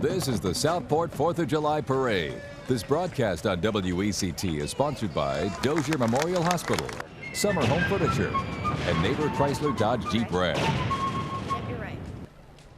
This is the Southport 4th of July Parade. This broadcast on WECT is sponsored by Dozier Memorial Hospital, Summer Home Furniture, and Neighbor Chrysler Dodge Jeep Ram. You're right.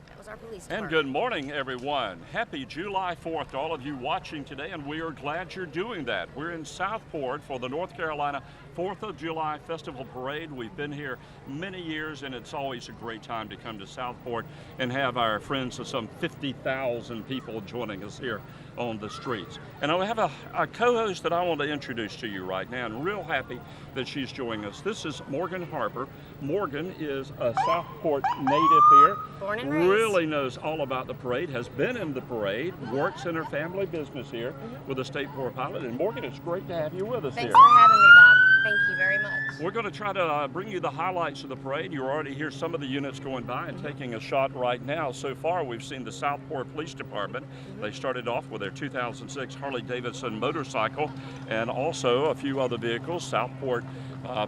That was our police department. And good morning, everyone. Happy July 4th to all of you watching today, and we are glad you're doing that. We're in Southport for the North Carolina 4th of July Festival Parade. We've been here many years, and it's always a great time to come to Southport and have our friends of some 50,000 people joining us here on the streets. And I have a co-host that I want to introduce to you right now, and real happy that she's joining us. This is Morgan Harper. Morgan is a Southport native here. Born and raised. Really knows all about the parade, has been in the parade, works in her family business here with the State Poor Pilot. And Morgan, it's great to have you with us Thanks here. for having me, Bob. Thank you very much. We're going to try to bring you the highlights of the parade. You already hear some of the units going by and taking a shot right now. So far, we've seen the Southport Police Department. They started off with their 2006 Harley-Davidson motorcycle and also a few other vehicles. Southport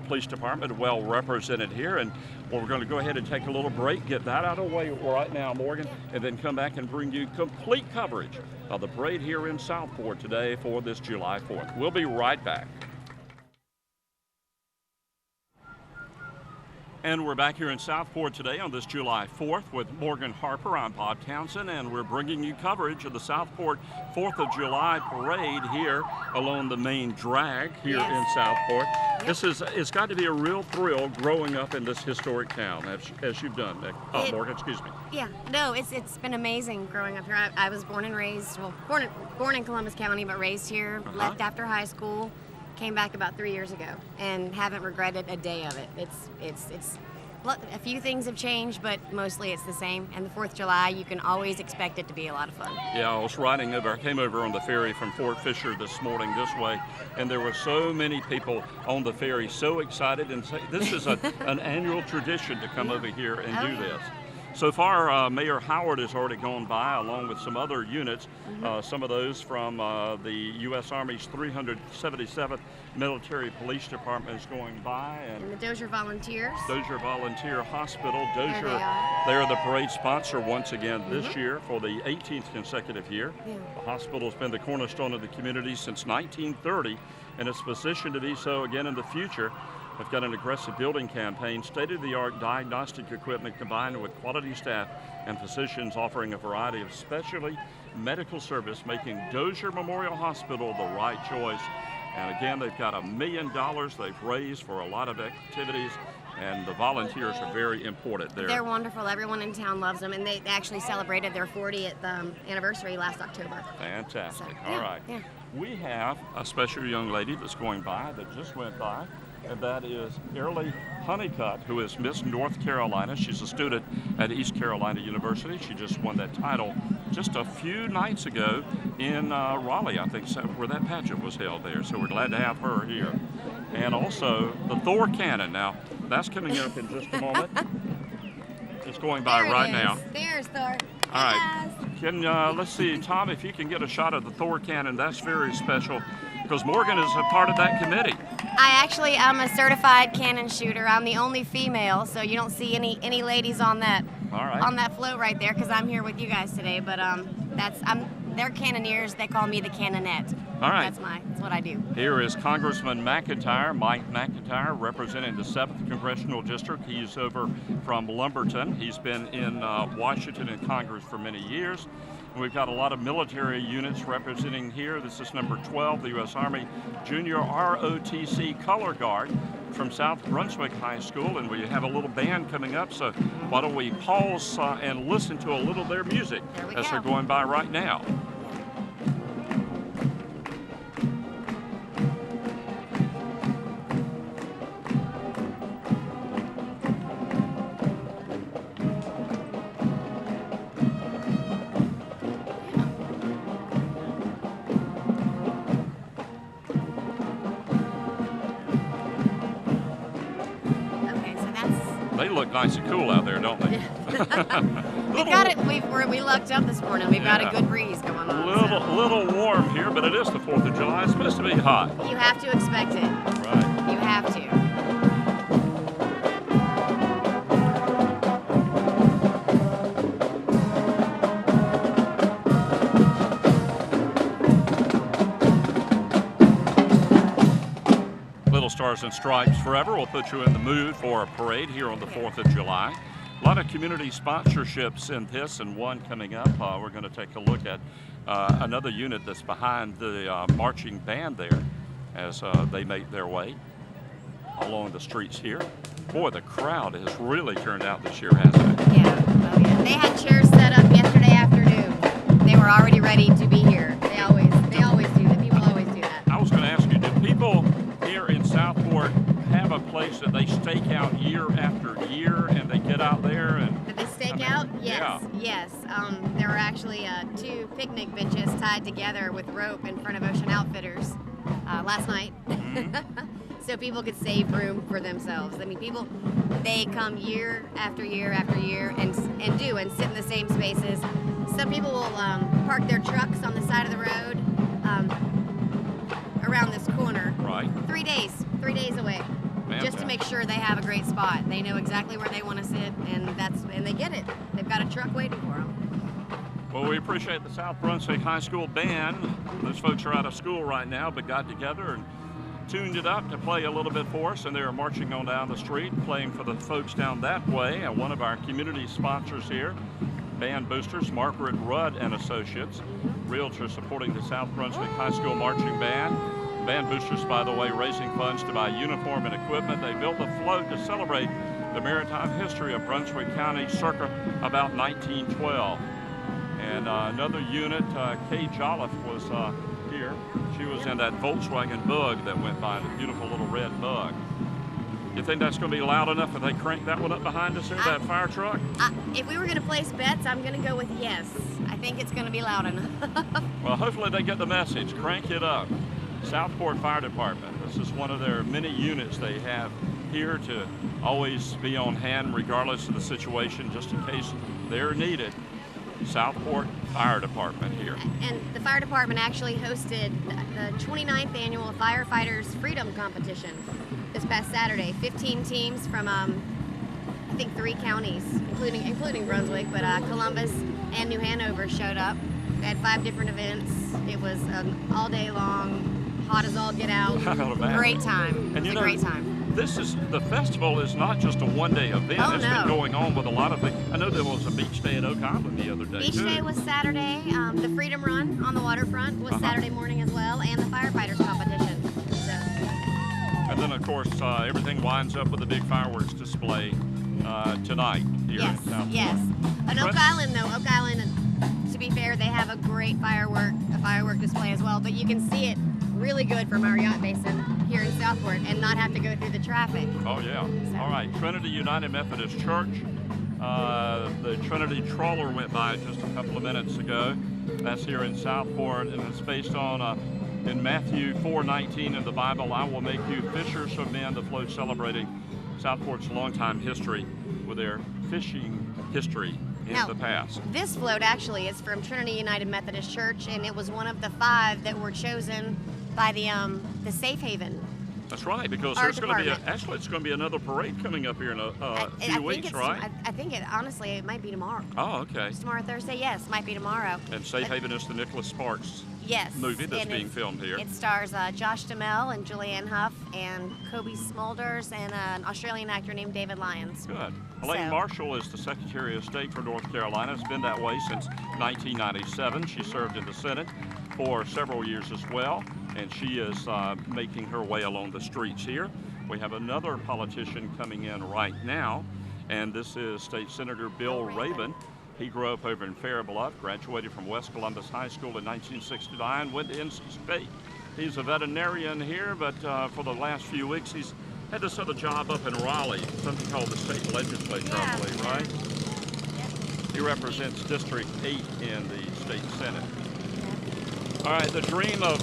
Police Department well represented here. And we're going to go ahead and take a little break, get that out of the way right now, Morgan, and then come back and bring you complete coverage of the parade here in Southport today for this July 4th. We'll be right back. And we're back here in Southport today on this July 4th with Morgan Harper. I'm Bob Townsend, and we're bringing you coverage of the Southport 4th of July Parade here along the main drag here in Southport. Yep. It's got to be a real thrill growing up in this historic town, as you've done. Morgan, excuse me. Yeah, no, it's been amazing growing up here. I was born and raised, well, born in Columbus County, but raised here, left after high school. Came back about 3 years ago and haven't regretted a day of it. It's a few things have changed, but mostly it's the same. And the 4th of July, you can always expect it to be a lot of fun. Yeah, I came over on the ferry from Fort Fisher this morning this way, and there were so many people on the ferry so excited, and this is an annual tradition to come over here and do this. So far, Mayor Howard has already gone by along with some other units, some of those from the U.S. Army's 377th Military Police Department is going by. And the Dozier Volunteers. Dozier Volunteer Hospital. Dozier, they're the parade sponsor once again this year for the 18th consecutive year. Yeah. The hospital has been the cornerstone of the community since 1930, and it's positioned to be so again in the future. We've got an aggressive building campaign, state-of-the-art diagnostic equipment combined with quality staff and physicians offering a variety of specialty medical service, making Dozier Memorial Hospital the right choice. And again, they've got $1 million they've raised for a lot of activities, and the volunteers are very important there. They're wonderful. Everyone in town loves them, and they actually celebrated their 40th anniversary last October. Fantastic. So, all right. Yeah. We have a special young lady that's going by, that just went by, and that is Early Honeycutt, who is Miss North Carolina. She's a student at East Carolina University. She just won that title just a few nights ago in Raleigh, I think, where that pageant was held there. So we're glad to have her here. And also the Thor Cannon. Now, that's coming up in just a moment. It's going by right now. There's Thor. All right. Let's see, Tom, if you can get a shot of the Thor Cannon, that's very special because Morgan is a part of that committee. I'm a certified cannon shooter. I'm the only female, so you don't see any ladies on that on that float right there because I'm here with you guys today. But they're cannoneers. They call me the cannonette. All right. That's what I do. Here is Congressman Mike McIntyre, representing the 7th Congressional District. He's over from Lumberton. He's been in Washington and Congress for many years. We've got a lot of military units representing here. This is number 12, the U.S. Army Junior ROTC Color Guard from South Brunswick High School, and we have a little band coming up, so why don't we pause and listen to a little of their music as they're going by right now. They look nice and cool out there, don't they? We lucked up this morning. We've got a good breeze going on. A little warm here, but it is the 4th of July. It's supposed to be hot. You have to expect it. Right. You have to. Stars and Stripes Forever will put you in the mood for a parade here on the 4th of July. A lot of community sponsorships in this, and one coming up. We're going to take a look at another unit that's behind the marching band there as they make their way along the streets here. Boy, the crowd has really turned out this year, hasn't it? Yeah, oh yeah. They had chairs set up yesterday afternoon. They were already ready to be here. They always do that. People always do that. I was going to ask you, do people here in Southport have a place that they stake out year after year and they get out there and... Did they stake out? Yes, yeah. yes. There were actually 2 picnic benches tied together with rope in front of Ocean Outfitters last night. Mm-hmm. So people could save room for themselves. I mean, they come year after year after year and sit in the same spaces. Some people will park their trucks on the side of the road around this corner. Right. 3 days away. Just to make sure they have a great spot. They know exactly where they want to sit, and they get it. They've got a truck waiting for them. Well, we appreciate the South Brunswick High School band. Those folks are out of school right now, but got together and tuned it up to play a little bit for us, and they are marching on down the street, playing for the folks down that way. And one of our community sponsors here, band boosters, Margaret Rudd and Associates, realtor supporting the South Brunswick High School marching band. Band boosters, by the way, raising funds to buy uniform and equipment. They built a float to celebrate the maritime history of Brunswick County circa about 1912. And another unit, Kay Jolliffe, was here. She was in that Volkswagen Bug that went by, the beautiful little red Bug. You think that's going to be loud enough if they crank that one up behind us here, that fire truck? If we were going to place bets, I'm going to go with yes. I think it's going to be loud enough. Well, hopefully they get the message. Crank it up. Southport Fire Department. This is one of their many units they have here to always be on hand regardless of the situation, just in case they're needed. Southport Fire Department here. And the fire department actually hosted the 29th annual Firefighters Freedom Competition this past Saturday. 15 teams from I think 3 counties, including Brunswick, but Columbus and New Hanover showed up. They had 5 different events. It was all day long, hot as all get out. Great time. And it was a great time. The festival is not just a one-day event. Oh, it's been going on with a lot of things. I know there was a beach day at Oak Island the other day. Beach day was Saturday. The Freedom Run on the waterfront was Saturday morning as well, and the firefighters competition. So. And then, of course, everything winds up with a big fireworks display tonight here in Southport. Yes. On Oak Island, though, to be fair, they have a great firework display as well, but you can see it really good from our yacht basin here in Southport and not have to go through the traffic. Oh, yeah. So. All right, Trinity United Methodist Church. The Trinity trawler went by just a couple of minutes ago. That's here in Southport, and it's based on in Matthew 4:19 in the Bible, I will make you fishers of men, the float celebrating Southport's longtime history with their fishing history in the past. This float actually is from Trinity United Methodist Church, and it was one of the 5 that were chosen by the Safe Haven. That's right, because there's going to be it's going to be another parade coming up here in a few weeks, right? I think honestly, it might be tomorrow. Oh, okay. It's tomorrow, Thursday. Yes, might be tomorrow. And Safe Haven is the Nicholas Sparks movie that's being filmed here. It stars Josh Duhamel and Julianne Hough and Kobe Smulders and an Australian actor named David Lyons. Good. Elaine Marshall is the Secretary of State for North Carolina. It's been that way since 1997. She served in the Senate for several years as well, and she is making her way along the streets here. We have another politician coming in right now, and this is State Senator Bill Rabon. He grew up over in Fair Bluff, graduated from West Columbus High School in 1969, went to NC State. He's a veterinarian here, but for the last few weeks he's had this other job up in Raleigh, something called the state legislature, I believe, right? Yeah. He represents District 8 in the state Senate. All right, the dream of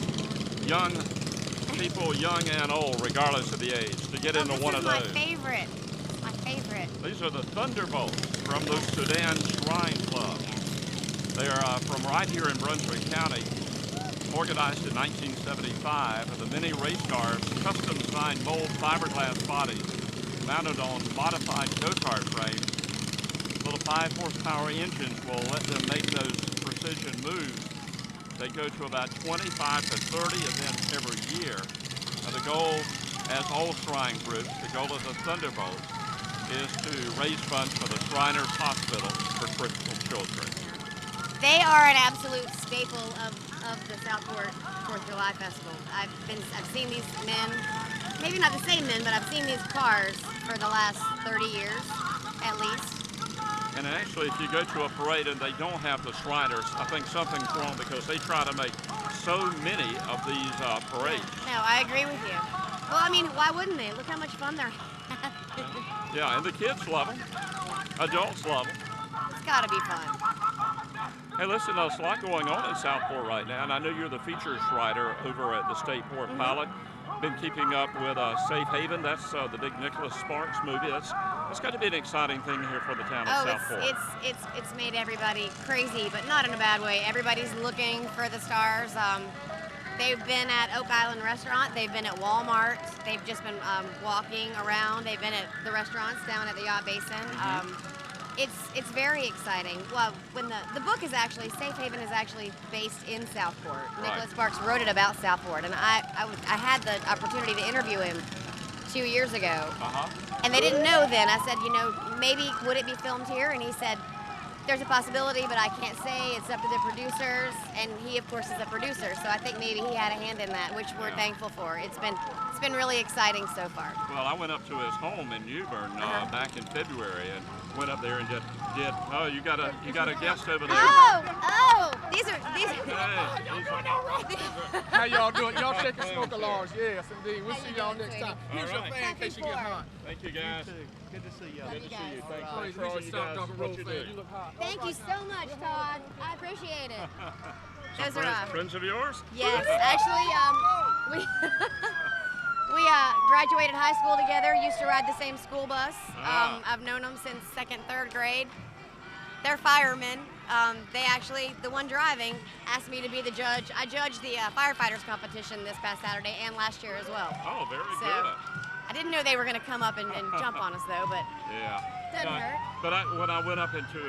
young people, young and old, regardless of the age, to get into one of those. This is my favorite. My favorite. These are the Thunderbolts from the Sudan Shrine Club. They are from right here in Brunswick County, organized in 1975, and the mini race cars, custom-designed mold fiberglass bodies mounted on modified go-kart frames. Little 5-horsepower engines will let them make those precision moves. They go to about 25 to 30 events every year. And the goal as all shrine groups, the goal of the Thunderbolts is to raise funds for the Shriners Hospital for critical children. They are an absolute staple of the Southport 4th of July Festival. I've seen these men, maybe not the same men, but I've seen these cars for the last 30 years at least. And actually, if you go to a parade and they don't have the Shriners, I think something's wrong because they try to make so many of these parades. No, I agree with you. Well, I mean, why wouldn't they? Look how much fun they're having. Yeah, and the kids love them. Adults love them. It's got to be fun. Hey, listen, there's a lot going on in Southport right now, and I know you're the features writer over at the State Port Pilot. Been keeping up with Safe Haven. That's the big Nicholas Sparks movie. That's got to be an exciting thing here for the town of Southport. It's made everybody crazy, but not in a bad way. Everybody's looking for the stars. They've been at Oak Island Restaurant. They've been at Walmart. They've just been walking around. They've been at the restaurants down at the Yacht Basin. It's very exciting. Well, when the book is actually, Safe Haven is actually based in Southport. Right. Nicholas Sparks wrote it about Southport, and I had the opportunity to interview him 2 years ago. And they didn't know then. I said, maybe would it be filmed here? And he said, there's a possibility, but I can't say. It's up to the producers, and he, of course, is a producer. So I think maybe he had a hand in that, which we're thankful for. It's been really exciting so far. Well, I went up to his home in Newbern back in February, and went up there and just did. Oh, you got a guest over there. Oh, these are. How y'all doing? Y'all shaking smoke alarms? Yes, indeed. We'll see y'all next time. All Here's your right. fan in case you get hot. Thank you, guys. Good to see you. Good to see you. Thanks Please, for all we you should stop guys. talking What road you fan. do. You look hot. Thank you so much, Todd. I appreciate it. Those Friends, are friends of yours? yes, actually, we graduated high school together. Used to ride the same school bus. I've known them since 2nd, 3rd grade. They're firemen. The one driving asked me to be the judge. I judged the firefighters competition this past Saturday and last year as well. Oh, very So, good. I didn't know they were going to come up and jump on us though, but Yeah. doesn't hurt. But when I went up into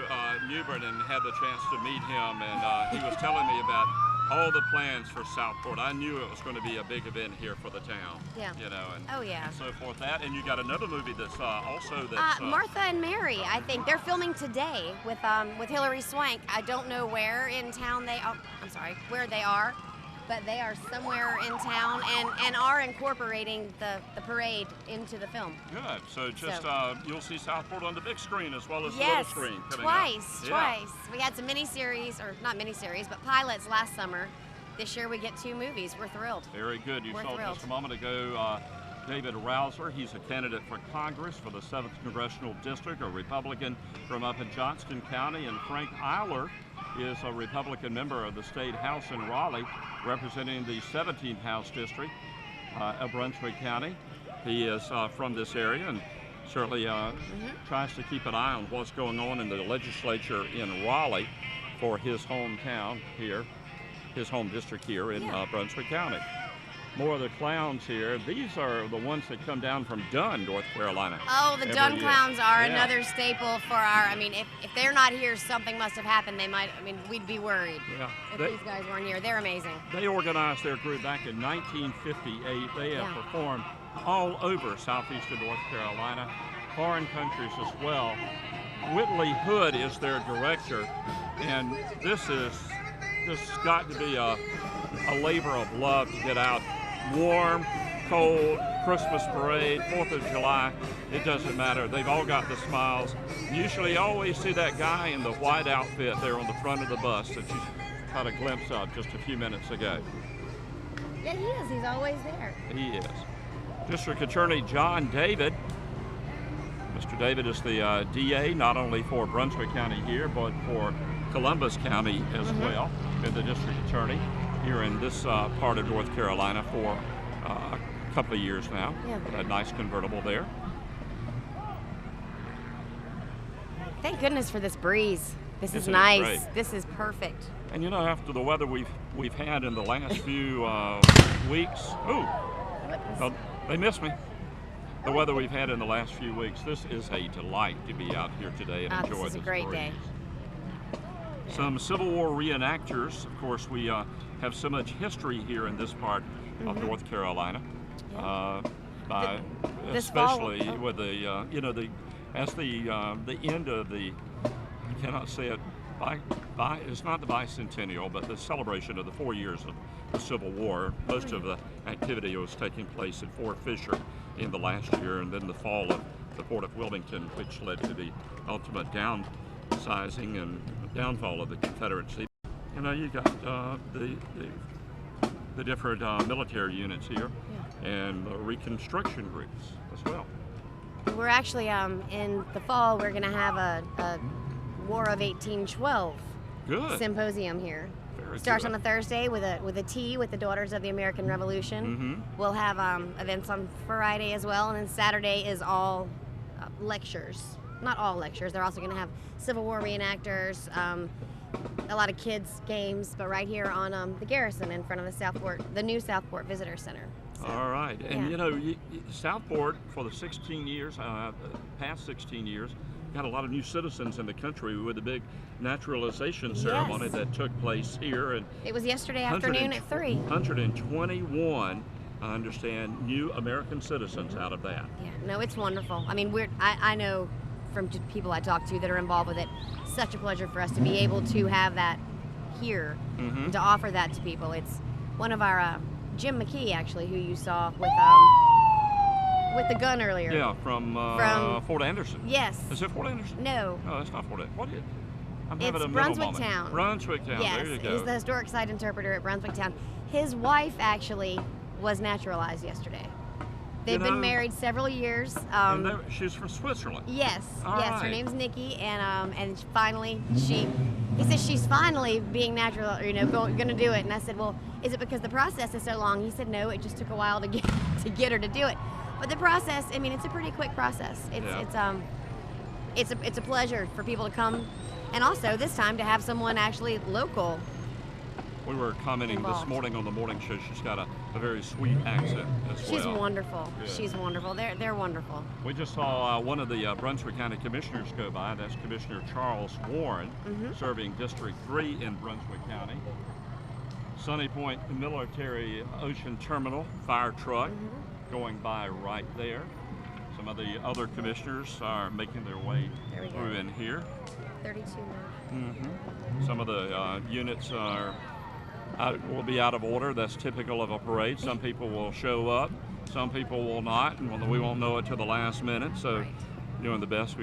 Newbern and had the chance to meet him, and he was telling me about all the plans for Southport, I knew it was going to be a big event here for the town. Yeah. And so forth. That, and you got another movie that's also that's Martha and Mary. I think they're filming today with Hilary Swank. I don't know where in town they are. I'm sorry, where they are, but they are somewhere in town and are incorporating the parade into the film. good. So just you'll see Southport on the big screen as well as the Yes, little screen coming twice. up. Yeah. We had some miniseries, or not miniseries, but pilots last summer. This year we get 2 movies. We're thrilled. Very good. You We're saw thrilled. just a moment ago David Rouser. He's a candidate for Congress for the 7th Congressional District, a Republican from up in Johnston County, and Frank Eiler is a Republican member of the State House in Raleigh, representing the 17th House District of Brunswick County. He is from this area and certainly tries to keep an eye on what's going on in the legislature in Raleigh for his hometown here, his home district here in Brunswick County. More of the clowns here. These are the ones that come down from Dunn, North Carolina. Oh, the every Dunn year. Clowns are Yeah. another staple for our, if they're not here, something must have happened. We'd be worried Yeah. if these guys weren't here. They're amazing. They organized their group back in 1958. They have Yeah. performed all over southeastern North Carolina, foreign countries as well. Whitley Hood is their director, and this got to be a labor of love to get out. Warm, cold, Christmas parade, 4th of July, it doesn't matter. They've all got the smiles. Usually you always see that guy in the white outfit there on the front of the bus that you caught a glimpse of just a few minutes ago. Yeah, he is. He's always there. He is. District Attorney John David. Mr. David is the DA, not only for Brunswick County here, but for Columbus County as well. Been the district attorney here in this part of North Carolina for a couple of years now. Yeah. That nice convertible there. Thank goodness for this breeze. This is Isn't it nice. great? This is perfect. And you know, after the weather we've had in the last few weeks, oh, they missed me. The weather we've had in the last few weeks, this is a delight to be out here today and enjoy This is a great day. Some Civil War reenactors. Of course, we have so much history here in this part of North Carolina. by, this fall- especially with the as the end of the, I cannot say it, it's not the bicentennial, but the celebration of the 4 years of the Civil War. Most of the activity was taking place in Fort Fisher in the last year, and then the fall of the Fort of Wilmington, which led to the ultimate downsizing and downfall of the Confederacy. You know, you got the different military units here, and Reconstruction groups as well. We're actually in the fall. We're going to have a War of 1812 Good. symposium here. Very Starts good. on a Thursday with a tea with the Daughters of the American Revolution. We'll have events on Friday as well, and then Saturday is all lectures. Not all lectures. They're also going to have Civil War reenactors, a lot of kids games, but right here on the Garrison in front of the new Southport Visitor Center. So, All right, and yeah. you know, Southport for the 16 years, past 16 years, got a lot of new citizens in the country with the big naturalization ceremony Yes. that took place here. And It was yesterday afternoon at 3. 121, I understand, new American citizens out of that. Yeah, no, it's wonderful. I mean, I know from people I talk to that are involved with it, such a pleasure for us to be able to have that here, to offer that to people. It's one of our, Jim McKee actually, who you saw with the gun earlier. Yeah, from Fort Anderson. Yes. Is it Fort Anderson? No. No, that's not Fort Anderson. What is it? I'm having It's a mental Brunswick moment. Town. Brunswick Town, Yes, there you go. he's the historic site interpreter at Brunswick Town. His wife actually was naturalized yesterday. They've been married several years. And she's from Switzerland. Yes, All yes. Her right. name's Nikki, and finally he says she's finally being natural, going to do it. And I said, well, is it because the process is so long? He said, no, it just took a while to get her to do it. But the process, I mean, it's a pretty quick process. It's a pleasure for people to come, and also this time to have someone actually local. We were commenting Involved. this morning on the morning show. She's got a very sweet accent as well. She's wonderful. Good. She's wonderful. They're wonderful. We just saw one of the Brunswick County Commissioners go by. That's Commissioner Charles Warren, serving District 3 in Brunswick County. Sunny Point Military Ocean Terminal fire truck going by right there. Some of the other commissioners are making their way There we go. through in here. 32 now. Some of the units will be out of order. That's typical of a parade. Some people will show up, some people will not, and we won't know it till the last minute. So, doing the best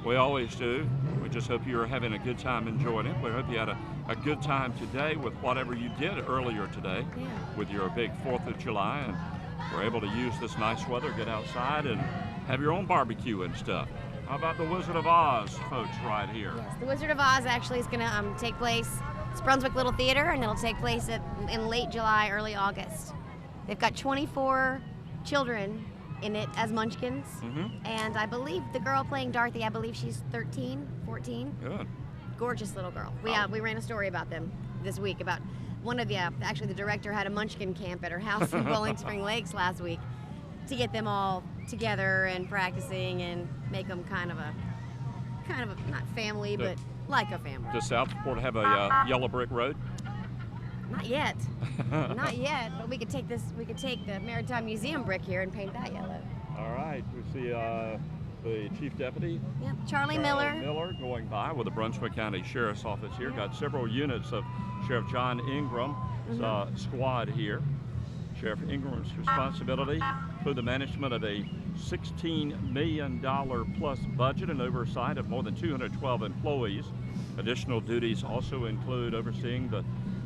we always do. We just hope you're having a good time enjoying it. We hope you had a good time today with whatever you did earlier today with your big 4th of July, and we're able to use this nice weather, get outside and have your own barbecue and stuff. How about the Wizard of Oz folks right here? Yes, the Wizard of Oz actually is going to take place. It's Brunswick Little Theater, and it'll take place in late July, early August. They've got 24 children in it as munchkins, and I believe the girl playing Dorothy, I believe she's 13, 14. Good. Gorgeous little girl. We ran a story about them this week about one of the actually the director had a munchkin camp at her house in Bowling Spring Lakes last week to get them all together and practicing and make them kind of a not family, but like a family. Does Southport have a yellow brick road? Not yet. Not yet, but we could take the Maritime Museum brick here and paint that yellow. All right, we see the Chief Deputy, Yep, Charlie Miller. going by with the Brunswick County Sheriff's Office here. Got several units of Sheriff John Ingram's squad here. Sheriff Ingram's responsibility for the management of a $16 million plus budget and oversight of more than 212 employees. Additional duties also include overseeing the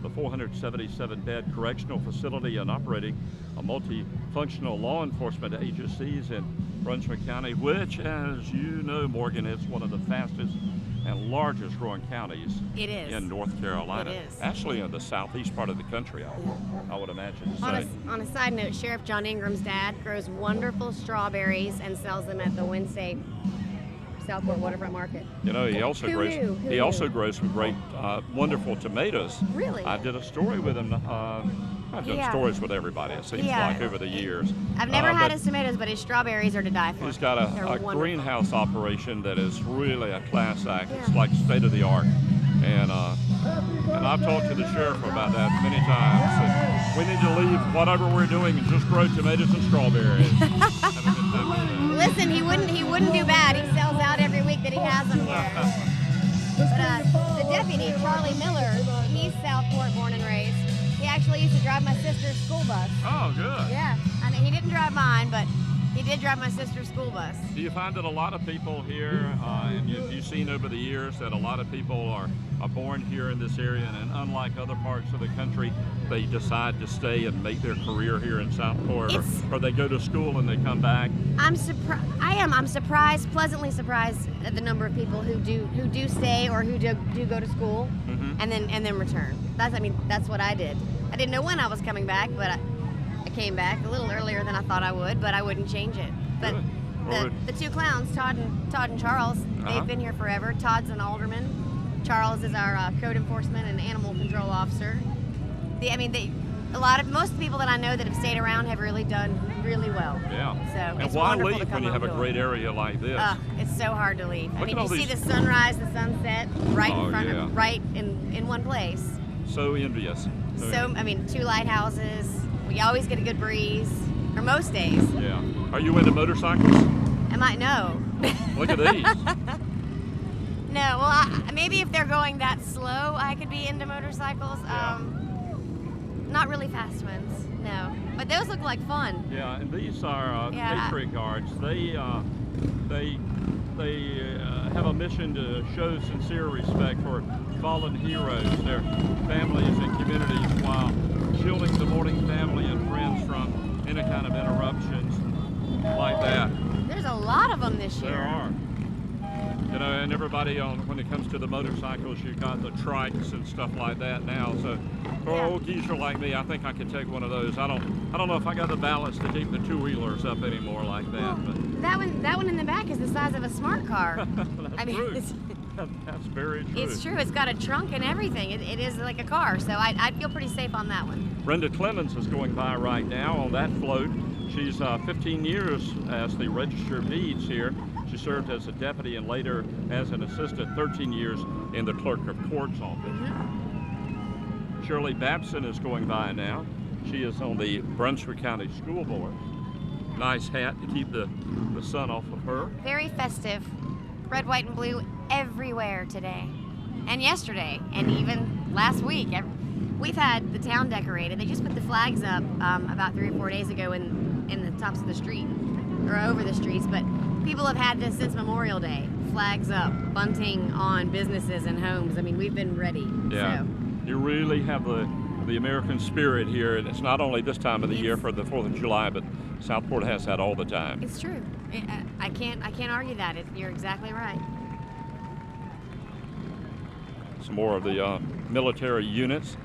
477-bed correctional facility and operating a multifunctional law enforcement agencies in Brunswick County, which, as you know, Morgan, is one of the fastest and largest growing counties in North Carolina. It is. Actually, in the southeast part of the country, I would imagine. On a side note, Sheriff John Ingram's dad grows wonderful strawberries and sells them at the Wednesday Southport Waterfront Market. You know, he also grows some great, wonderful tomatoes. Really? I did a story with him. I've done stories with everybody, it seems like, over the years. I've never had his tomatoes, but his strawberries are to die for. He's got a greenhouse operation that is really a class act. Yeah. It's like state of the art. And I've talked to the sheriff about that many times. And We need to leave whatever we're doing and just grow tomatoes and strawberries. Have a good time with that. Listen, he wouldn't do bad. He sells out every week that he has them here. But the deputy, Charlie Miller, he's Southport born and raised. He actually used to drive my sister's school bus. Oh, good. Yeah, I mean, he didn't drive mine, but he did drive my sister's school bus. Do you find that a lot of people here, and you've seen over the years that a lot of people are born here in this area, and unlike other parts of the country, they decide to stay and make their career here in Southport, or they go to school and they come back? I'm surprised, pleasantly surprised at the number of people who do stay or who do go to school and then return. That's what I did. I didn't know when I was coming back, but I came back a little earlier than I thought I would, but I wouldn't change it. But the two clowns, Todd and Charles, they've been here forever. Todd's an alderman. Charles is our code enforcement and animal control officer. Most people that I know that have stayed around have really done really well. Yeah. So and why leave when you have a great area like this? It's so hard to leave. You see the sunrise, the sunset right in front of, right in one place. So envious. Two lighthouses. We always get a good breeze, or most days. Yeah. Are you into motorcycles? No. Look at these. No, well, maybe if they're going that slow, I could be into motorcycles. Yeah. Not really fast ones, no. But those look like fun. Yeah, and these are Patriot Guards. They have a mission to show sincere respect for fallen heroes, their families and communities, while shielding the mourning family and friends from any kind of interruptions like that. There's a lot of them this year. There are. And everybody when it comes to the motorcycles, you've got the trikes and stuff like that now. So for an old geezer like me, I think I could take one of those. I don't know if I got the balance to keep the two-wheelers up anymore like that. Well, but that one in the back is the size of a smart car. True. That's very true. It's true. It's got a trunk and everything. It is like a car, so I'd feel pretty safe on that one. Brenda Clemens is going by right now on that float. She's 15 years as the Register of Deeds here. She served as a deputy and later as an assistant 13 years in the clerk of court's office. Shirley Babson is going by now. She is on the Brunswick County School Board. Nice hat to keep the sun off of her. Very festive. Red, white, and blue everywhere today. And yesterday, and even last week. We've had the town decorated. They just put the flags up about 3 or 4 days ago in the tops of the street, or over the streets, but people have had this since Memorial Day. Flags up, bunting on businesses and homes. We've been ready. Yeah, so. You really have the American spirit here, and it's not only this time of the year for the 4th of July, but Southport has that all the time. It's true. I can't argue that. You're exactly right. Some more of the military units.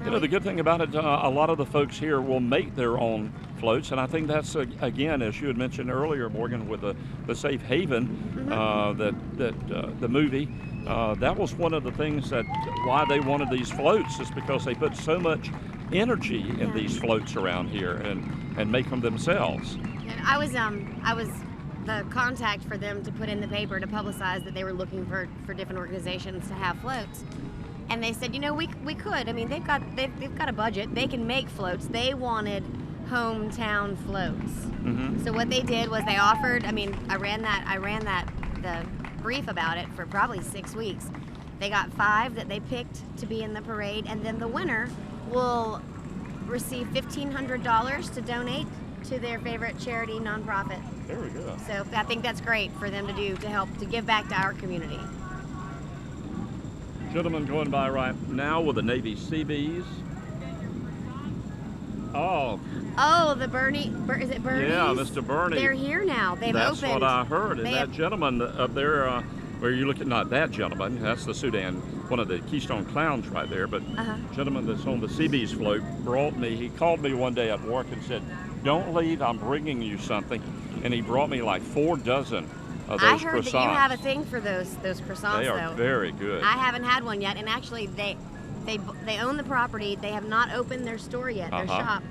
The good thing about it, a lot of the folks here will make their own floats, and I think that's, again, as you had mentioned earlier, Morgan, with the Safe Haven, the movie, that was one of the things that why they wanted these floats is because they put so much energy in these floats around here and make them themselves. And I was the contact for them to put in the paper to publicize that they were looking for different organizations to have floats. And they said, we could. They've got a budget. They can make floats. They wanted hometown floats. So what they did was they offered. I ran the brief about it for probably 6 weeks. They got 5 that they picked to be in the parade, and then the winner will receive $1,500 to donate to their favorite charity nonprofit. Very good. So I think that's great for them to do to help to give back to our community. Gentleman going by right now with the Navy Seabees. The Bernie, is it Bernie? Yeah, Mr. Bernie. They're here now. They've opened. That's what I heard. And that gentleman up there, where you look at, not that gentleman, that's the Sudan, one of the Keystone Clowns right there, but gentleman that's on the Seabees float he called me one day at work and said, "Don't leave, I'm bringing you something." And he brought me like 4 dozen of those croissants. I heard that you have a thing for those croissants, They are very good. I haven't had one yet, and actually they own the property. They have not opened their store yet, their shop.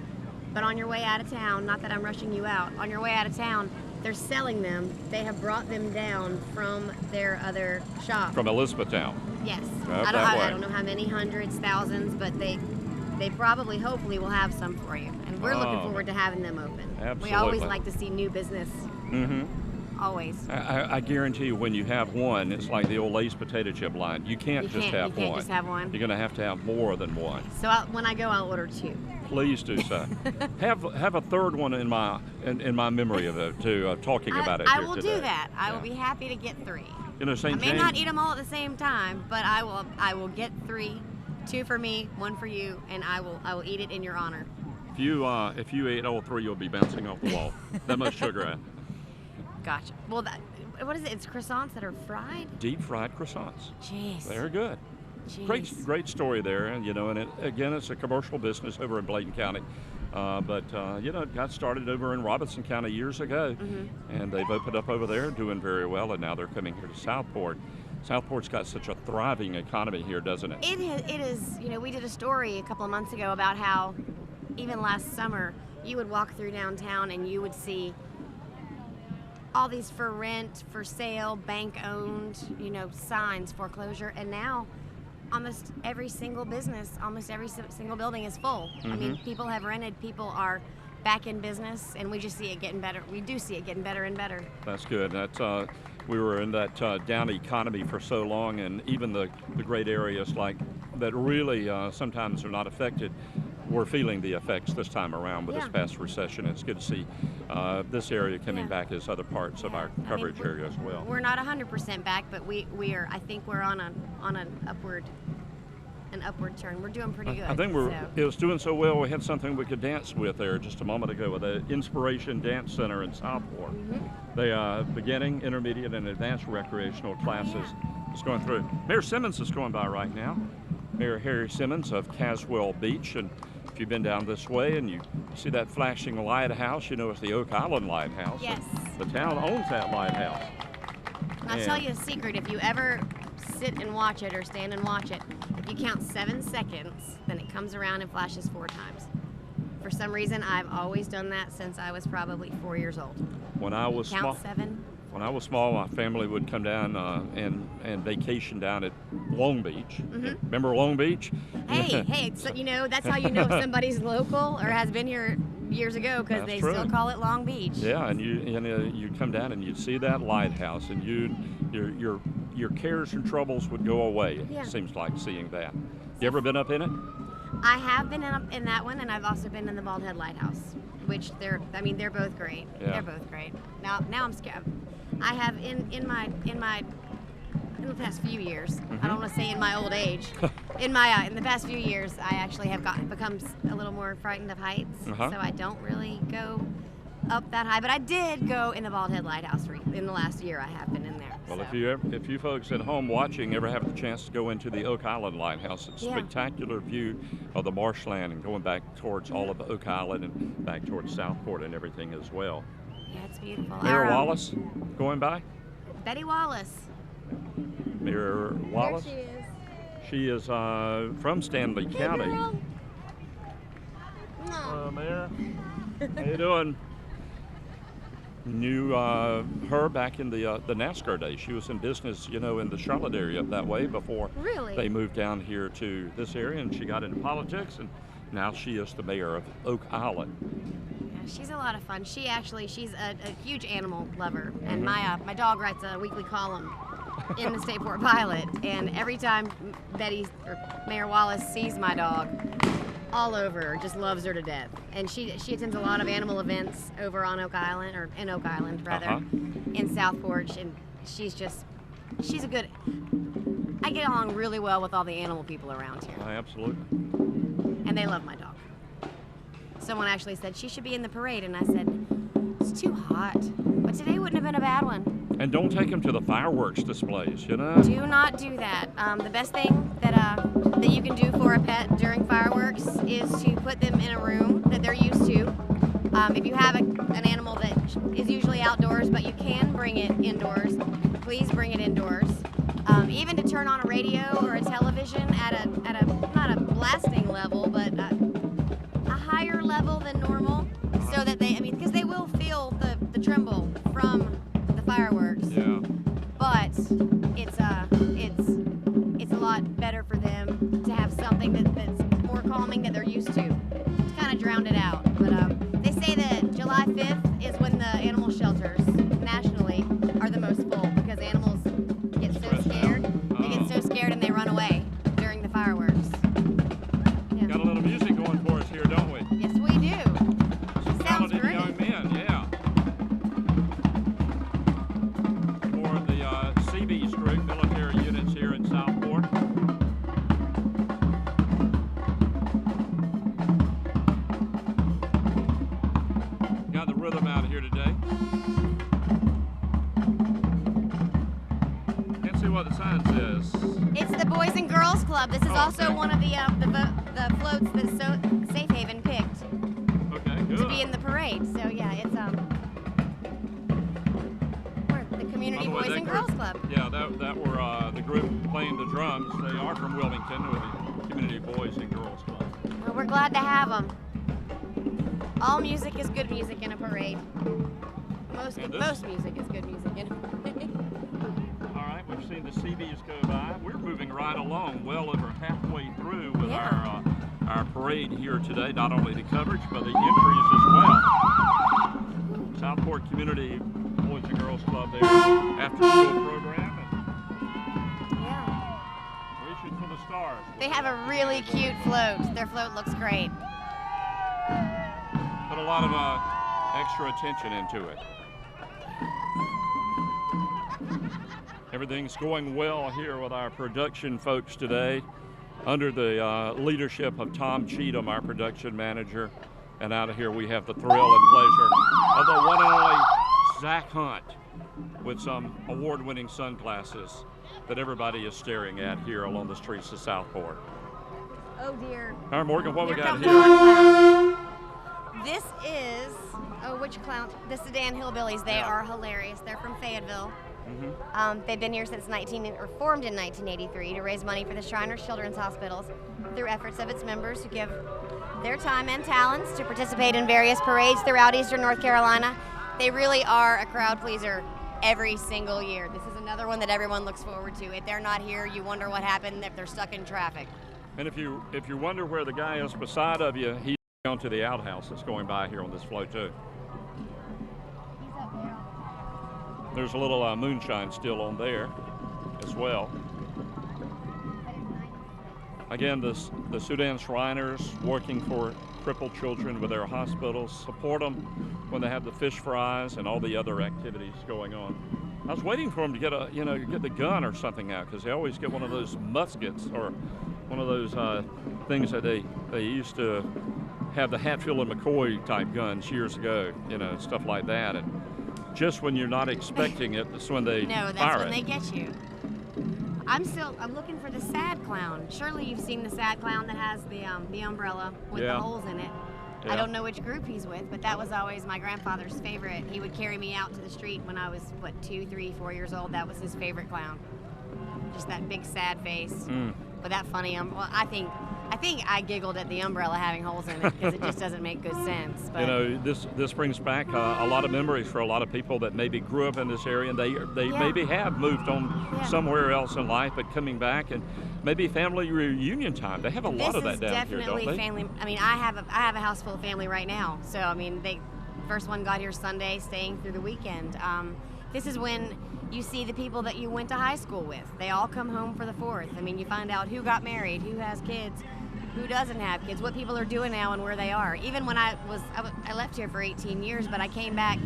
But on your way out of town, not that I'm rushing you out, on your way out of town, they're selling them. They have brought them down from their other shop. From Elizabethtown. Yes. I don't know how many hundreds, thousands, but they they probably, hopefully, will have some for you. And we're looking forward to having them open. Absolutely. We always like to see new business. Mm-hmm. Always. I guarantee you, when you have one, it's like the old Lay's potato chip line. You can't just have one. You can't just have one. You're going to have more than one. So when I go, I'll order 2. Please do so. have a third one in my memory of it too. Talking about it I here will today. do that. I will be happy to get 3. You know, St. I may James. not eat them all at the same time, but I will get 3, 2 for me, 1 for you, and I will eat it in your honor. If you ate all 3, you'll be bouncing off the wall. That much sugar in. Gotcha. Well, what is it? It's croissants that are fried. Deep fried croissants. Jeez. They're good. Jeez. Great story there, and again, it's a commercial business over in Bladen County, but it got started over in Robinson County years ago, and they've opened up over there, doing very well, and now they're coming here to Southport. Southport's got such a thriving economy here, doesn't it? It is. We did a story a couple of months ago about how even last summer you would walk through downtown and you would see all these for rent, for sale, bank owned, signs, foreclosure, and now almost every single business, almost every single building is full. I mean, people have rented, people are back in business, and we just see it getting better. We do see it getting better and better. That's good. We were in that down economy for so long, and even the great areas like that really sometimes are not affected. We're feeling the effects this time around with this past recession. It's good to see this area coming back as other parts of our coverage area as well. We're not 100% back, but we are. I think we're on an upward turn. We're doing pretty good. I think it was doing so well. We had something we could dance with there just a moment ago with the Inspiration Dance Center in Southport. They are beginning, intermediate, and advanced recreational classes. It's going through. Mayor Simmons is going by right now. Mayor Harry Simmons of Caswell Beach, and if you've been down this way and you see that flashing lighthouse, it's the Oak Island Lighthouse. Yes. The town owns that lighthouse. And I'll tell you a secret. If you ever sit and watch it or stand and watch it, if you count 7 seconds, then it comes around and flashes 4 times. For some reason, I've always done that since I was probably 4 years old. When I was small, Count 7. When I was small, my family would come down and vacation down at Long Beach. Remember Long Beach? Hey, so, that's how you know if somebody's local or has been here years ago, because they still call it Long Beach. Yeah, and you'd come down and you'd see that lighthouse, and your cares and troubles would go away. Yeah. It seems like seeing that. You ever been up in it? I have been up in that one, and I've also been in the Bald Head Lighthouse, which they're both great. Yeah. They're both great. Now I'm scared. I have in the past few years. I don't want to say in my old age. in the past few years, I actually have become a little more frightened of heights. So I don't really go up that high. But I did go in the Bald Head Lighthouse in the last year. I have been in there. Well, so. if you folks at home watching ever have the chance to go into the Oak Island Lighthouse, it's a spectacular view of the marshland and going back towards all of Oak Island and back towards Southport and everything as well. Yeah, it's beautiful. Mayor Wallace going by? Betty Wallace. Mayor Wallace? There she is from Stanley County. Girl. Mayor. How you doing? Knew her back in the NASCAR days. She was in business, in the Charlotte area up that way before they moved down here to this area, and she got into politics, and now she is the mayor of Oak Island. Yeah, she's a lot of fun. She's a huge animal lover, and my dog writes a weekly column in the Stateport Pilot, and every time Mayor Wallace sees my dog, all over her, just loves her to death. And she attends a lot of animal events over on Oak Island, or in Oak Island rather, in Southport, and she's a good. I get along really well with all the animal people around here. Absolutely. And they love my dog. Someone actually said she should be in the parade, and I said, it's too hot. But today wouldn't have been a bad one. And don't take them to the fireworks displays, Do not do that. The best thing that you can do for a pet during fireworks is to put them in a room that they're used to. If you have an animal that is usually outdoors, but you can bring it indoors, please bring it indoors. Even to turn on a radio or a television at a not a blasting level, but a higher level than normal, so that because they will feel the tremble from the fireworks. Yeah. But it's a lot better for them to have something that's more calming that they're used drowned it out. But they say that July 5th is when the animal shelters nationally are the most full because animals get so scared. They get so scared and they run away during the fireworks. Yeah. Got a little music going for us here, don't we? Yes, we do. Some Sounds talented great. young men, yeah. For the Seabees group, military units here in Southport. Got the rhythm out here today. Can't see what the sign says. It's the Boys and Girls Club. This is also okay. one of the floats that Safe Haven picked Okay, good. to be in the parade. So yeah, it's we're the Community By the way, Boys that and group- Girls Club. Yeah, that were the group playing the drums. They are from Wilmington with the Community Boys and Girls Club. Well, we're glad to have them. All music is good music in a parade. Most And this- most music is good music in a parade. All right, we've seen the Seabees go by. We're moving right along, well over halfway through with Yeah. our parade here today. Not only the coverage, but the entries as well. Southport Community Boys and Girls Club there, after school program, Yeah. and reaching for the stars. They have a really cute float. Their float looks great. Put a lot of extra attention into it. Everything's going well here with our production folks today, under the leadership of Tom Cheatham, our production manager. And out of here we have the thrill and pleasure of the one and only Zach Hunt with some award-winning sunglasses that everybody is staring at here along the streets of Southport. Oh dear. All right, Morgan, what we Here got comes here? one clown. This is, which clown? The Sedan Hillbillies. They Yeah. are hilarious. They're from Fayetteville. Mhm. They've been here since formed in 1983 to raise money for the Shriners Children's Hospitals through efforts of its members who give their time and talents to participate in various parades throughout Eastern North Carolina. They really are a crowd pleaser every single year. This is another one that everyone looks forward to. If they're not here, you wonder what happened if they're stuck in traffic. And if you wonder where the guy is beside of you, he's gone to the outhouse that's going by here on this float too. He's up there. There's a little moonshine still on there as well. Again, the Sudan Shriners working for crippled children with their hospitals, support them when they have the fish fries and all the other activities going on. I was waiting for them to get get the gun or something out, because they always get one of those muskets or one of those things that they used to have, the Hatfield and McCoy type guns years ago, stuff like that. And just when you're not expecting it, that's when they No, that's fire when it. they get you. I'm looking for the sad clown. Surely you've seen the sad clown that has the umbrella with Yeah. the holes in it. Yeah. I don't know which group he's with, but that was always my grandfather's favorite. He would carry me out to the street when I was, 2, 3, 4 years old. That was his favorite clown. Just that big sad face. But that funny, well, I think I giggled at the umbrella having holes in it because it just doesn't make good sense. But This brings back a lot of memories for a lot of people that maybe grew up in this area, and they Yeah. maybe have moved on Yeah. somewhere else in life, but coming back, and maybe family reunion time. They have a lot of that down here, don't definitely they? family. I mean, I have a house full of family right now. So I mean, first one got here Sunday, staying through the weekend. This is when you see the people that you went to high school with. They all come home for the 4th. I mean, you find out who got married, who has kids, who doesn't have kids, what people are doing now and where they are. Even when I left here for 18 years, but I came back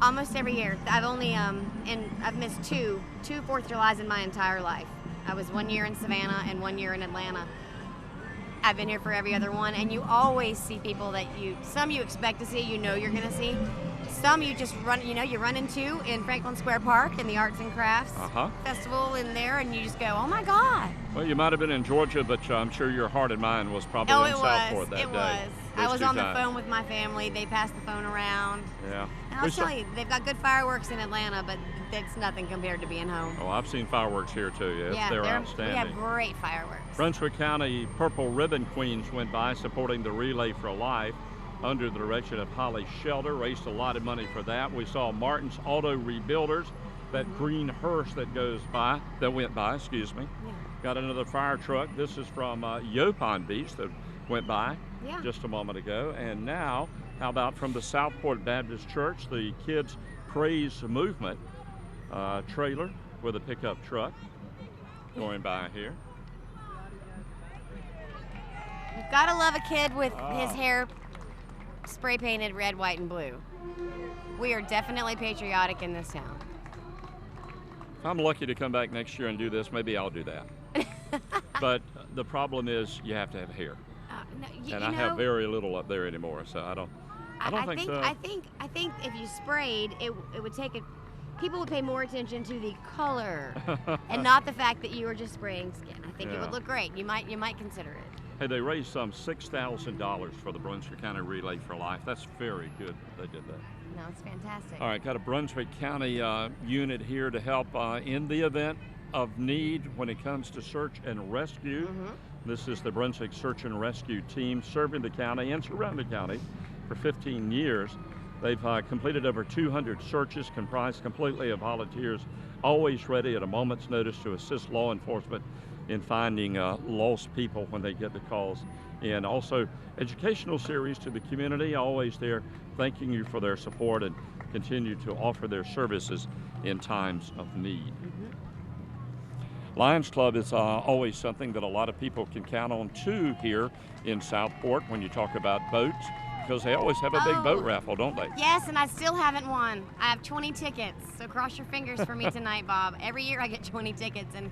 almost every year. I've only I've missed two 4th of Julys in my entire life. I was 1 year in Savannah and 1 year in Atlanta. I've been here for every other one, and you always see people that some you expect to see, you're gonna see. Some you just you run into in Franklin Square Park in the Arts and Crafts Festival in there, and you just go, oh my God. Well, you might have been in Georgia, but I'm sure your heart and mind was probably in Southport that day. It was. I was on the phone with my family. They passed the phone around. Yeah. And I'll tell you, they've got good fireworks in Atlanta, but it's nothing compared to being home. Oh, I've seen fireworks here too. Yes, they're outstanding. We have great fireworks. Brunswick County Purple Ribbon Queens went by supporting the Relay for Life under the direction of Holly Shelter, raised a lot of money for that. We saw Martin's Auto Rebuilders, that green hearse that went by, excuse me. Yeah. Got another fire truck. This is from Yopon Beach, the went by Yeah. just a moment ago. And now, how about from the Southport Baptist Church, the Kids Praise Movement trailer with a pickup truck going by here. You've got to love a kid with his hair spray painted red, white, and blue. We are definitely patriotic in this town. If I'm lucky to come back next year and do this, maybe I'll do that. But the problem is you have to have hair. And I have very little up there anymore, so I don't think so. I think if you sprayed, it would take a. People would pay more attention to the color and not the fact that you were just spraying skin. I think it would look great. You might consider it. Hey, they raised some $6,000 for the Brunswick County Relay for Life. That's very good that they did that. No, it's fantastic. All right, got a Brunswick County unit here to help in the event of need when it comes to search and rescue. This is the Brunswick Search and Rescue Team serving the county and surrounding county for 15 years. They've completed over 200 searches comprised completely of volunteers, always ready at a moment's notice to assist law enforcement in finding lost people when they get the calls. And also educational series to the community, always there thanking you for their support and continue to offer their services in times of need. Lions Club is always something that a lot of people can count on too here in Southport when you talk about boats, because they always have a big boat raffle, don't they? Yes, and I still haven't won. I have 20 tickets, so cross your fingers for me tonight, Bob. Every year I get 20 tickets, and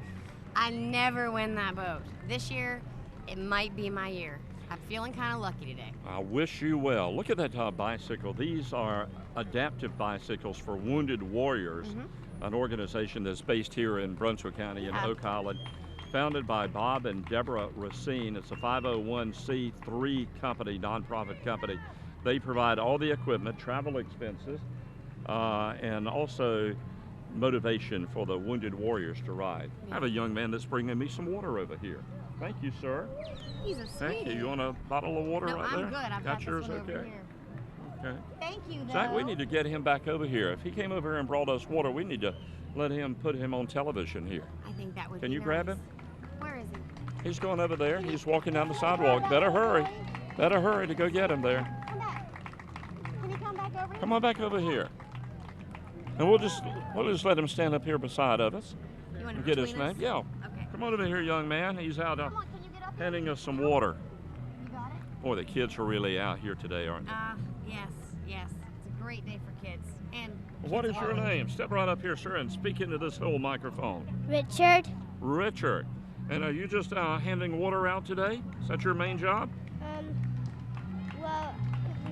I never win that boat. This year, it might be my year. I'm feeling kind of lucky today. I wish you well. Look at that bicycle. These are adaptive bicycles for wounded warriors, an organization that's based here in Brunswick County in Oak Island, founded by Bob and Deborah Racine. It's a 501c3 company, nonprofit company. They provide all the equipment, travel expenses, and also motivation for the wounded warriors to ride. I have a young man that's bringing me some water over here. Thank you, sir. He's a sweetie. Thank you. You want a bottle of water right there? No, I'm good. I've got yours, this one over okay? here. Okay. Thank you, though. Zach, we need to get him back over here. If he came over here and brought us water, we need to put him on television here. I think that would Can be you nice. grab him? Where is he? He's going over there. He's walking down the sidewalk. Better hurry. Better hurry to go get him there. Come back. Can you come back over here? Come on back over here. And we'll just let him stand up here beside of us. You want And to get his name. Yeah. Okay. Come on over here, young man. He's out Come on, can you get up here? handing us some water. You got it? Boy, the kids are really out here today, aren't they? Yes. It's a great day for kids. And What is kids your always. name? Step right up here, sir, and speak into this whole microphone. Richard. Richard. And are you just handing water out today? Is that your main job? Well,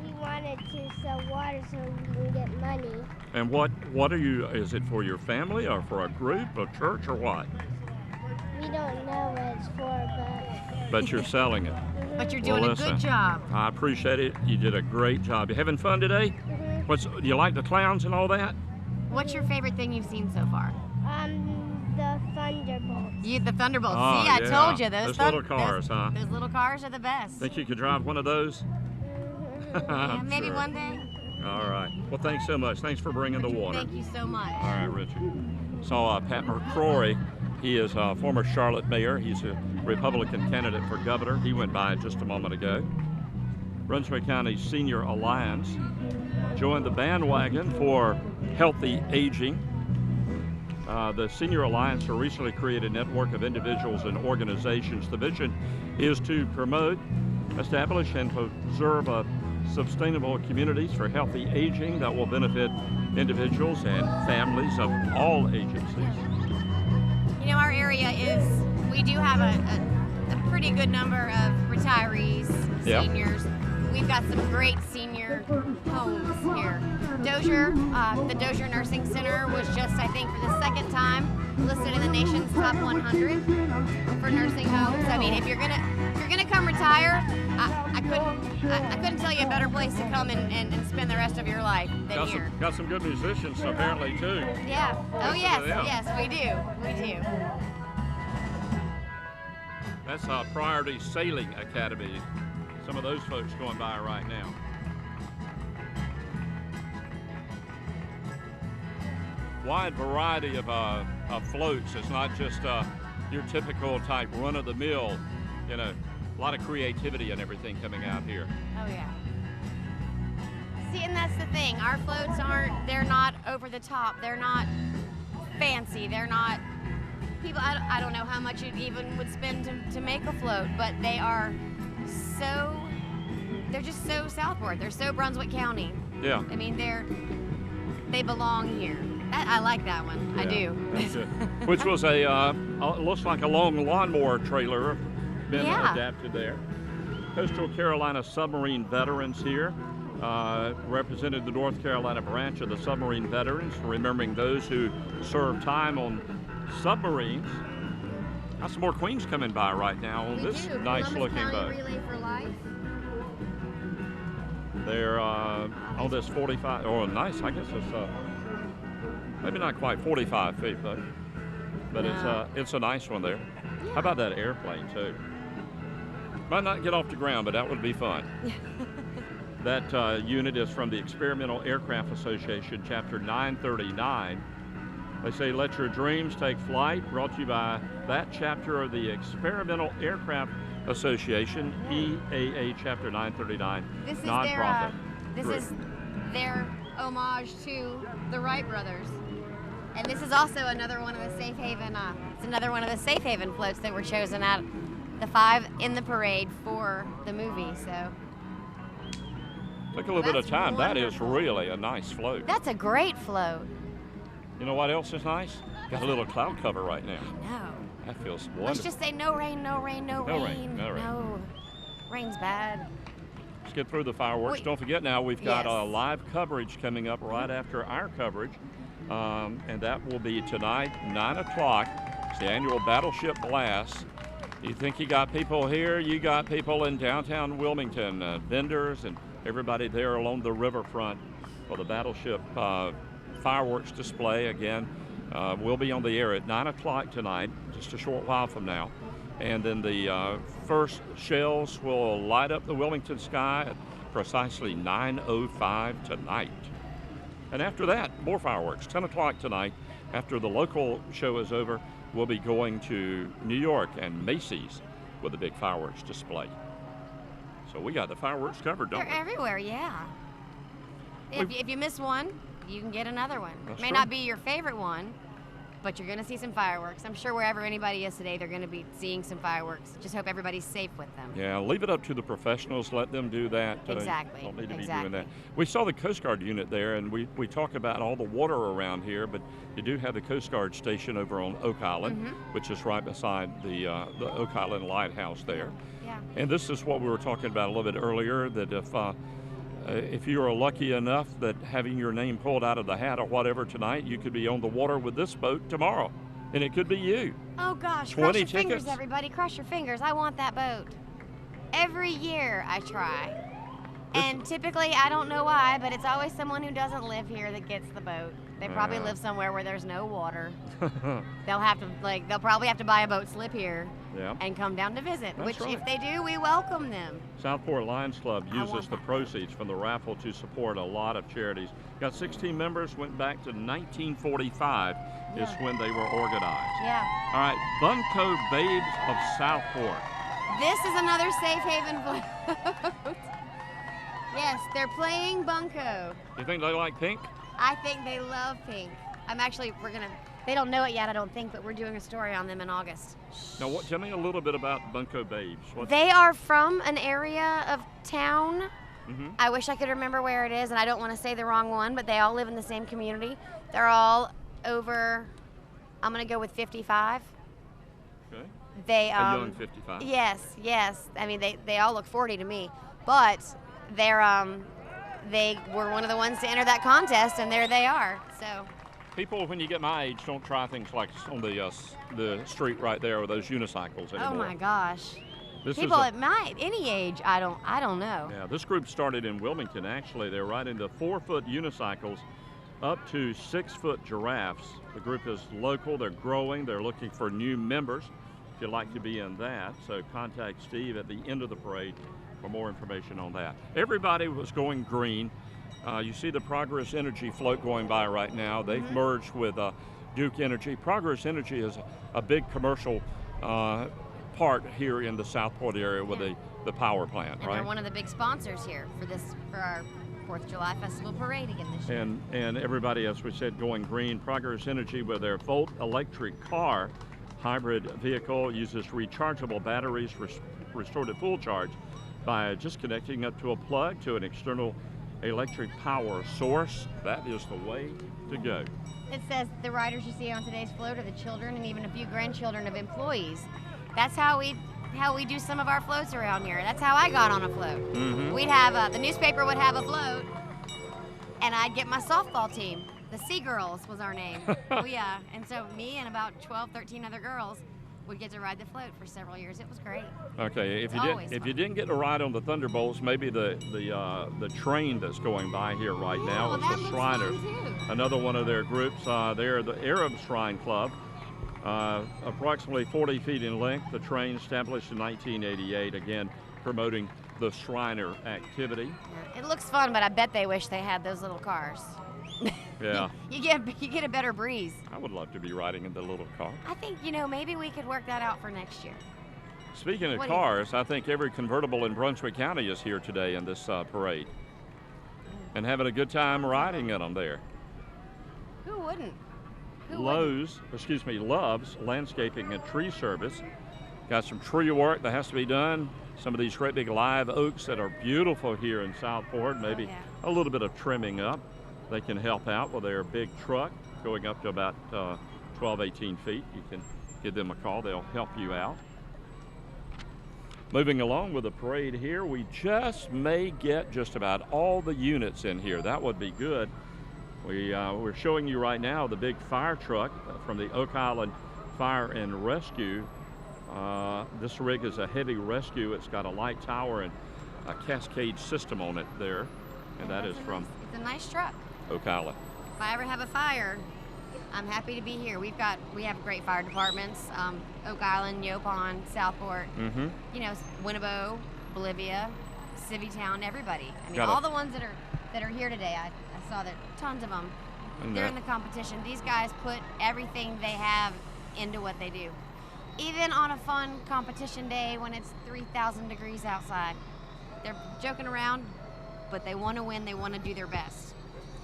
we wanted to sell water so we can get money. And what are you, is it for your family or for a group, a church, or what? We don't know what it's for, But you're selling it. But you're Well, doing a listen, good job. I appreciate it. You did a great job. You having fun today? Do you like the clowns and all that? What's your favorite thing you've seen so far? The Thunderbolts. The Thunderbolts. Oh, See, I yeah. told you Those little cars, huh? Those little cars are the best. Think you could drive one of those? Yeah, maybe Sure. one day. All right. Well, thanks so much. Thanks for bringing the water. Thank you so much. All right, Richard. So Pat McCrory, he is a former Charlotte mayor. He's a Republican candidate for governor. He went by just a moment ago. Brunswick County Senior Alliance joined the bandwagon for healthy aging. The Senior Alliance, a recently created network of individuals and organizations. The vision is to promote, establish, and preserve sustainable communities for healthy aging that will benefit individuals and families of all agencies. You know, our area we do have a pretty good number of retirees, Yeah. seniors. We've got some great senior homes here. Dozier, the Dozier Nursing Center was just, I think, for the second time listed in the nation's top 100 for nursing homes. I mean, if you're gonna come retire, I couldn't tell you a better place to come and spend the rest of your life than here. Got some good musicians apparently too. Yeah. Oh yes, Yeah. yes, we do. That's Priority Sailing Academy. Some of those folks going by right now. Wide variety of floats. It's not just your typical type run-of-the-mill, A lot of creativity and everything coming out here. Oh yeah. See, and that's the thing. Our floats they're not over the top. They're not fancy. They're not, people, I don't know how much you even would spend to make a float, but they're just so Southport. They're so Brunswick County. Yeah. I mean, they belong here. I like that one. Yeah, I do. that's it. Which was looks like a long lawnmower trailer been adapted there. Coastal Carolina submarine veterans here. Represented the North Carolina branch of the submarine veterans, remembering those who served time on submarines. Got some more Queens coming by right now on this nice looking boat. Relay for Life. They're on this 45, oh nice, I guess it's maybe not quite 45 feet though, but it's a nice one there. Yeah. How about that airplane too? Might not get off the ground, but that would be fun. That unit is from the Experimental Aircraft Association, Chapter 939. They say, let your dreams take flight, brought to you by that chapter of the Experimental Aircraft Association, EAA Chapter 939, This is nonprofit. This is their homage to the Wright brothers. And this is also another one of the Safe Haven, it's another one of the Safe Haven floats that were chosen out, the 5 in the parade for the movie, so. Took a little bit of time. Wonderful. That is really a nice float. That's a great float. You know what else is nice? Got a little cloud cover right now. No. That feels wonderful. Let's just say no rain, no rain, no No rain. rain, no rain. No. Rain's bad. Let's get through the fireworks. Wait. Don't forget now, we've got Yes. live coverage coming up right after our coverage. And that will be tonight, 9 o'clock. It's the annual Battleship Blast. You think you got people here, you got people in downtown Wilmington, vendors and everybody there along the riverfront for the Battleship fireworks display. Again, we'll be on the air at 9 o'clock tonight, just a short while from now. And then the first shells will light up the Wilmington sky at precisely 9:05 tonight. And after that, more fireworks, 10 o'clock tonight. After the local show is over, we'll be going to New York and Macy's with a big fireworks display. So we got the fireworks covered, don't They're we? everywhere, yeah. If you miss one, you can get another one. That's May true. not be your favorite one, but you're going to see some fireworks. I'm sure wherever anybody is today, they're going to be seeing some fireworks. Just hope everybody's safe with them. Yeah, leave it up to the professionals. Let them do that. Exactly, Don't need to be exactly. doing that. We saw the Coast Guard unit there, and we talk about all the water around here, but you do have the Coast Guard station over on Oak Island, which is right beside the Oak Island Lighthouse there. Yeah. And this is what we were talking about a little bit earlier, that if you are lucky enough that having your name pulled out of the hat or whatever tonight, you could be on the water with this boat tomorrow, and it could be you. Oh gosh, 20 cross your fingers, tickets. everybody. Cross your fingers. I want that boat. Every year I try. And typically, I don't know why, but it's always someone who doesn't live here that gets the boat. They probably live somewhere where there's no water. They'll probably have to buy a boat slip here Yeah. and come down to visit, That's which right. if they do, we welcome them. Southport Lions Club I uses want the that. proceeds from the raffle to support a lot of charities. Got 16 members, went back to 1945 is when they were organized. Yeah. All right, Bunko Babes of Southport. This is another Safe Haven float. Yes, they're playing Bunko. You think they like pink? I think they love pink. They don't know it yet, I don't think, but we're doing a story on them in August. Now, tell me a little bit about Bunko Babes. They are from an area of town. Mhm. I wish I could remember where it is, and I don't want to say the wrong one, but they all live in the same community. They're all over, I'm going to go with 55. Okay. They, A young 55. Yes. I mean, they all look 40 to me, but they were one of the ones to enter that contest, and there they are. So People, when you get my age, don't try things like on the street right there with those unicycles anymore. oh my gosh, This people is at any age, I don't know. Yeah, this group started in Wilmington, actually. They're riding the 4-foot unicycles up to 6-foot giraffes. The group is local, they're growing, they're looking for new members if you'd like to be in that. So contact Steve at the end of the parade for more information on that. Everybody was going green. You see the Progress Energy float going by right now. They've merged with Duke Energy. Progress Energy is a big commercial part here in the Southport area with the power plant, and right? they're one of the big sponsors here for our 4th of July Festival Parade again this year. And everybody, as we said, going green. Progress Energy with their Volt electric car hybrid vehicle uses rechargeable batteries restored at full charge by just connecting up to a plug to an external electric power source. That is the way to go. It says the riders you see on today's float are the children and even a few grandchildren of employees. That's how we do some of our floats around here. That's how I got on a float. Mm-hmm. We'd have the newspaper would have a float, and I'd get my softball team. The Sea Girls was our name. And so me and about 12, 13 other girls would get to ride the float for several years. It was great. Okay, if you didn't get to ride on the Thunderbolts, maybe the train that's going by here right now is the Shriners. Another one of their groups. They're the Arab Shrine Club. Approximately 40 feet in length. The train established in 1988. Again, promoting the Shriner activity. Yeah, it looks fun, but I bet they wish they had those little cars. Yeah. you get a better breeze. I would love to be riding in the little car. I think, maybe we could work that out for next year. Speaking of What do you cars, I think every convertible in Brunswick County is here today in this parade and having a good time riding in them there. Who wouldn't? Love's Landscaping and Tree Service. Got some tree work that has to be done. Some of these great big live oaks that are beautiful here in Southport, maybe a little bit of trimming up. They can help out with their big truck going up to about 12, 18 feet. You can give them a call. They'll help you out. Moving along with the parade here, we just may get just about all the units in here. That would be good. We're showing you right now the big fire truck from the Oak Island Fire and Rescue. This rig is a heavy rescue. It's got a light tower and a cascade system on it there. And that is from It's a nice truck. Oak Island. If I ever have a fire, I'm happy to be here. We have great fire departments. Oak Island, Yopon, Southport, Mm-hmm. Winnebago, Bolivia, Civvytown, everybody. I mean, all the ones that are here today, I saw that tons of them. They're in the competition. These guys put everything they have into what they do. Even on a fun competition day when it's 3,000 degrees outside. They're joking around, but they want to win. They want to do their best.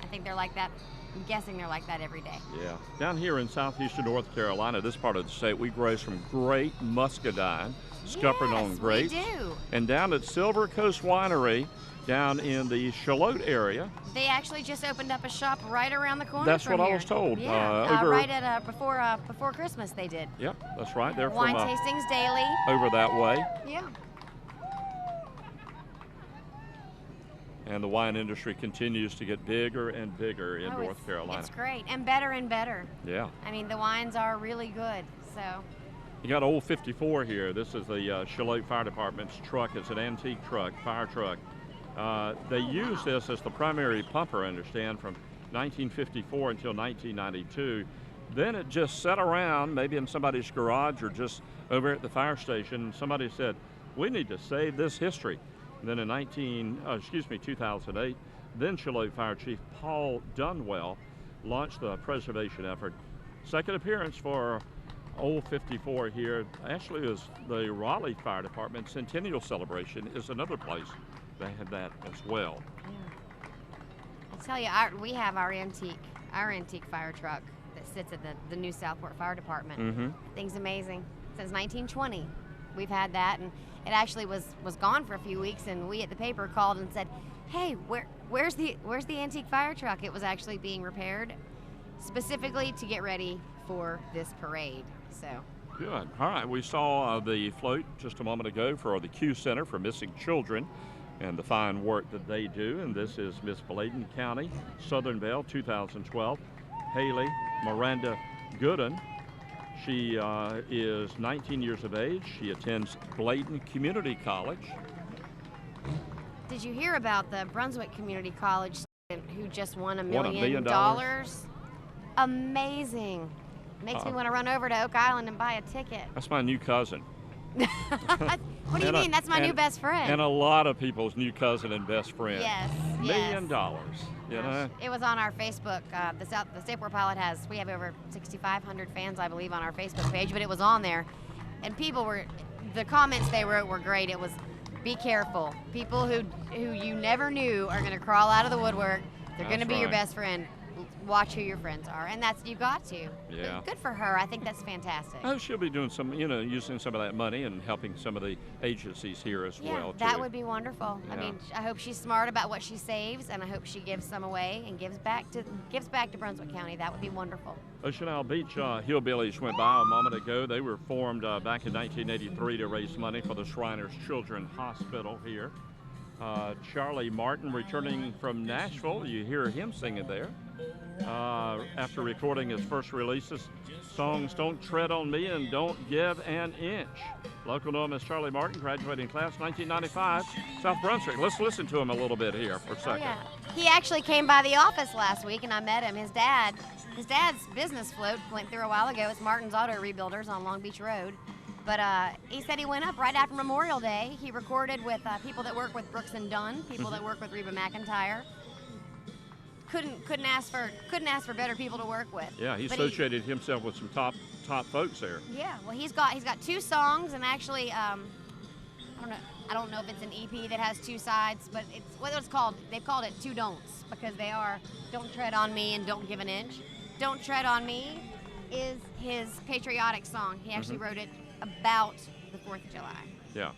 I think they're like that. I'm guessing they're like that every day. Yeah. Down here in southeastern North Carolina, this part of the state, we grow some great muscadine, scuppernong grapes. We do. And down at Silver Coast Winery, down in the Charlotte area. They actually just opened up a shop right around the corner. That's from what here. I was told. Yeah, right at before Christmas they did. Yep, that's right. They're Wine from tastings daily. over that way. Yeah. And the wine industry continues to get bigger and bigger in North Carolina. It's great and better and better. Yeah. I mean, the wines are really good. So. You got old 54 here. This is the Charlotte Fire Department's truck. It's an antique truck, fire truck. They used this as the primary pumper, I understand, from 1954 until 1992. Then it just sat around, maybe in somebody's garage or just over at the fire station. Somebody said, we need to save this history. And then in 2008, then Charlotte Fire Chief Paul Dunwell launched the preservation effort. Second appearance for Old 54 here. Actually, is the Raleigh Fire Department Centennial Celebration is another place they had that as well. Yeah. I tell you, we have our antique fire truck that sits at the new Southport Fire Department. Mm-hmm. That thing's amazing. Since 1920, we've had that, and it actually was gone for a few weeks. And we at the paper called and said, "Hey, where's the antique fire truck?" It was actually being repaired, specifically to get ready for this parade. So. Good. All right. We saw the float just a moment ago for the Q Center for Missing Children and the fine work that they do. And this is Miss Bladen County, Southern Belle, 2012. Haley Miranda Gooden. She is 19 years of age. She attends Bladen Community College. Did you hear about the Brunswick Community College student who just won $1 Won $1 million? million? Amazing. Makes me want to run over to Oak Island and buy a ticket. That's my new cousin. What do you mean? That's my new best friend. And a lot of people's new cousin and best friend. Yes. $1 million, you know? It was on our Facebook. The Southport Pilot we have over 6,500 fans, I believe, on our Facebook page, but it was on there. And people were the comments they wrote were great. It was, be careful. People who you never knew are going to crawl out of the woodwork. They're going to be your best friend. Watch who your friends are, and that's, you got to. Yeah. Good for her. I think that's fantastic. Oh, she'll be doing some, using some of that money and helping some of the agencies here as well, too. That would be wonderful. Yeah. I mean, I hope she's smart about what she saves, and I hope she gives some away and gives back to Brunswick County. That would be wonderful. Ocean Isle Beach Hillbillies went by a moment ago. They were formed back in 1983 to raise money for the Shriners Children's Hospital here. Charlie Martin returning from Nashville. You hear him singing there. After recording his first releases, songs Don't Tread on Me and Don't Give an Inch. Local know him as Charlie Martin, graduating class 1995, South Brunswick. Let's listen to him a little bit here for a second. Oh, yeah. He actually came by the office last week, and I met him. His dad's business float went through a while ago. It's Martin's Auto Rebuilders on Long Beach Road. But he said he went up right after Memorial Day. He recorded with people that work with Brooks and Dunn, people that work with Reba McEntire. Couldn't ask for better people to work with. Yeah, he associated himself with some top folks there. Yeah, well, he's got 2 songs, and actually, I don't know if it's an EP that has 2 sides, but it's what it's called. They've called it 2 Don'ts, because they are Don't Tread on Me and Don't Give an Inch. Don't Tread on Me is his patriotic song. He actually wrote it about the 4th of July. Yeah.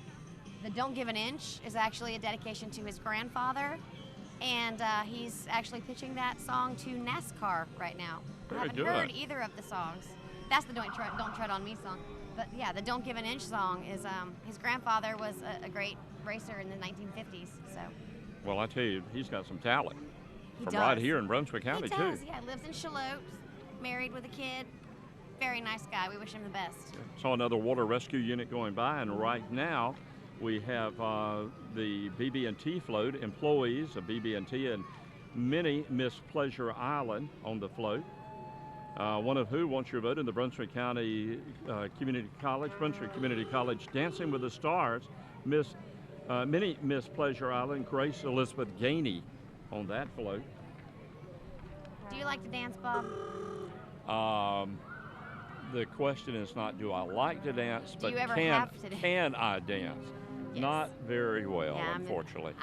The Don't Give an Inch is actually a dedication to his grandfather, and he's actually pitching that song to NASCAR right now. I haven't heard either of the songs. That's the Don't Tread on Me song. But yeah, the Don't Give an Inch song is his grandfather was a great racer in the 1950s. So. Well, I tell you, he's got some talent. He from does. right here in Brunswick County, he does, too. Yeah, lives in Shallotte, married with a kid. Very nice guy. We wish him the best. Saw another water rescue unit going by, and right now we have the BB&T float, employees of BB&T and many Miss Pleasure Island on the float. One of who wants your vote in the Brunswick County Community College, Brunswick Community College Dancing with the Stars, mini Miss Pleasure Island, Grace Elizabeth Gainey on that float. Do you like to dance, Bob? The question is not do I like to dance, but can I dance? Yes. Not very well, yeah, unfortunately.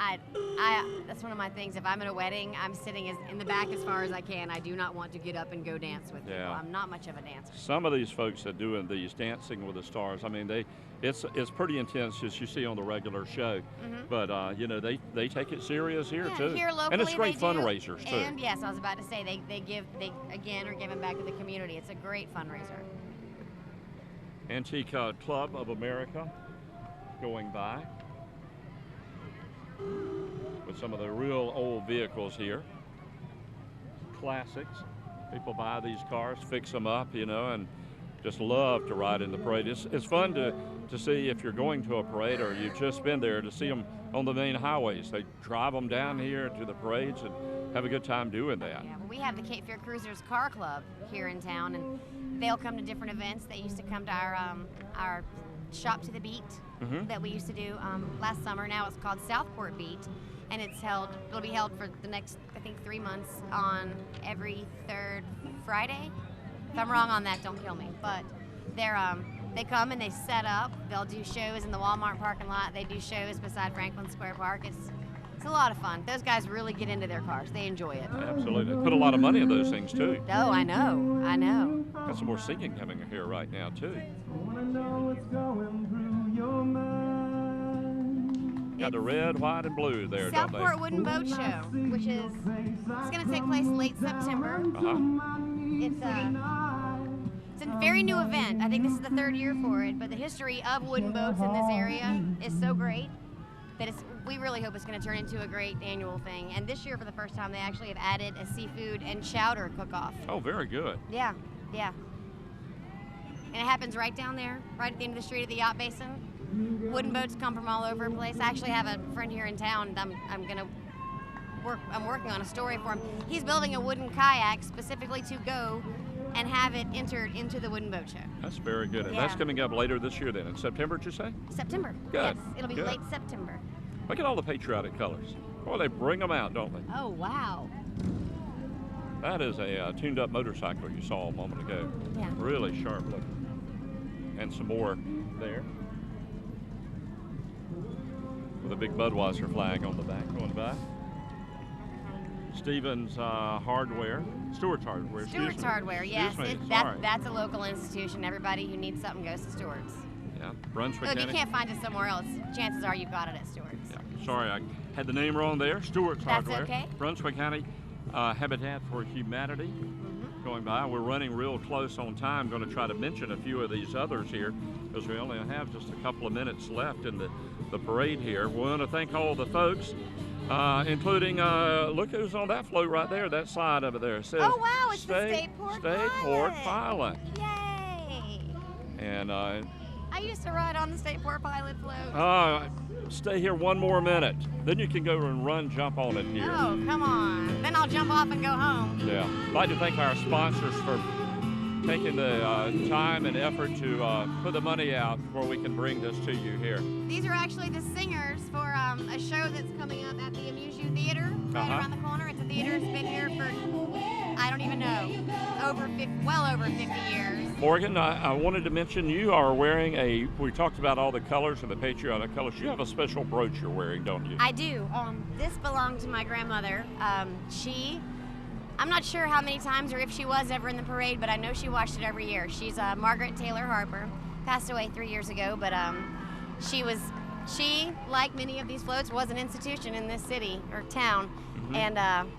That's one of my things. If I'm at a wedding, I'm sitting in the back as far as I can. I do not want to get up and go dance with people. I'm not much of a dancer. Some of these folks that doing these Dancing with the Stars, I mean, it's pretty intense as you see on the regular show. But they take it serious here too. Here locally, and it's great fundraisers too. And yes, I was about to say they again are giving back to the community. It's a great fundraiser. Antique Club of America going by with some of the real old vehicles here. Classics. People buy these cars, fix them up, and just love to ride in the parade. It's fun to see if you're going to a parade or you've just been there, to see them on the main highways. They drive them down here to the parades and have a good time doing that. Yeah, well, we have the Cape Fear Cruisers Car Club here in town, and they'll come to different events. They used to come to our Shop to the Beat that we used to do last summer. Now it's called Southport Beat, and it'll be held for the next, I think, 3 months on every 3rd Friday. If I'm wrong on that, don't kill me. But they come and they set up. They'll do shows in the Walmart parking lot. They do shows beside Franklin Square Park. It's a lot of fun. Those guys really get into their cars. They enjoy it. Absolutely. Put a lot of money in those things too. Oh, I know. Got some more singing coming here right now too. Got the red, white, and blue there, don't they? Southport Wooden Boat Show, which is it's going to take place late September. It's a very new event. I think this is the 3rd year for it, but the history of wooden boats in this area is so great that we really hope it's going to turn into a great annual thing. And this year, for the first time, they actually have added a seafood and chowder cook-off. Oh, very good. Yeah. And it happens right down there, right at the end of the street at the yacht basin. Wooden boats come from all over the place. I actually have a friend here in town. I'm working on a story for him. He's building a wooden kayak specifically to go and have it entered into the Wooden Boat Show. That's very good. And that's coming up later this year then, in September, did you say? September. Good. Yes, it'll be late September. Look at all the patriotic colors. Boy, they bring them out, don't they? Oh, wow. That is a tuned-up motorcycle you saw a moment ago. Yeah. Really sharp looking. And some more there. with a big Budweiser flag on the back going by. Stevens Hardware, Stewart's Hardware. Stewart's Hardware, yes. That's a local institution. Everybody who needs something goes to Stewart's. Yeah, Brunswick Look, County. you can't find it somewhere else. Chances are you've got it at Stewart's. Yeah, sorry, I had the name wrong there. Stewart's That's Hardware. okay. Brunswick County Habitat for Humanity going by. We're running real close on time. Going to try to mention a few of these others here because we only have just a couple of minutes left in the parade here. We want to thank all the folks, including, look who's on that float right there, that side over there. It says, oh, wow, it's the State Port Pilot. Yay! And I used to ride on the State Port Pilot float. stay here one more minute. Then you can go and jump on it here. Oh, come on. Then I'll jump off and go home. Yeah. I'd like to thank our sponsors for taking the time and effort to put the money out where we can bring this to you here. These are actually the singers for a show that's coming up at the Amuse You Theater right around the corner. It's a theater that's been here for, I don't even know, well over 50 years. Morgan, I wanted to mention you are wearing we talked about all the colors and the patriotic colors. You have a special brooch you're wearing, don't you? I do. This belonged to my grandmother. I'm not sure how many times or if she was ever in the parade, but I know she watched it every year. She's Margaret Taylor Harper, passed away 3 years ago, but she, like many of these floats, was an institution in this city or town. And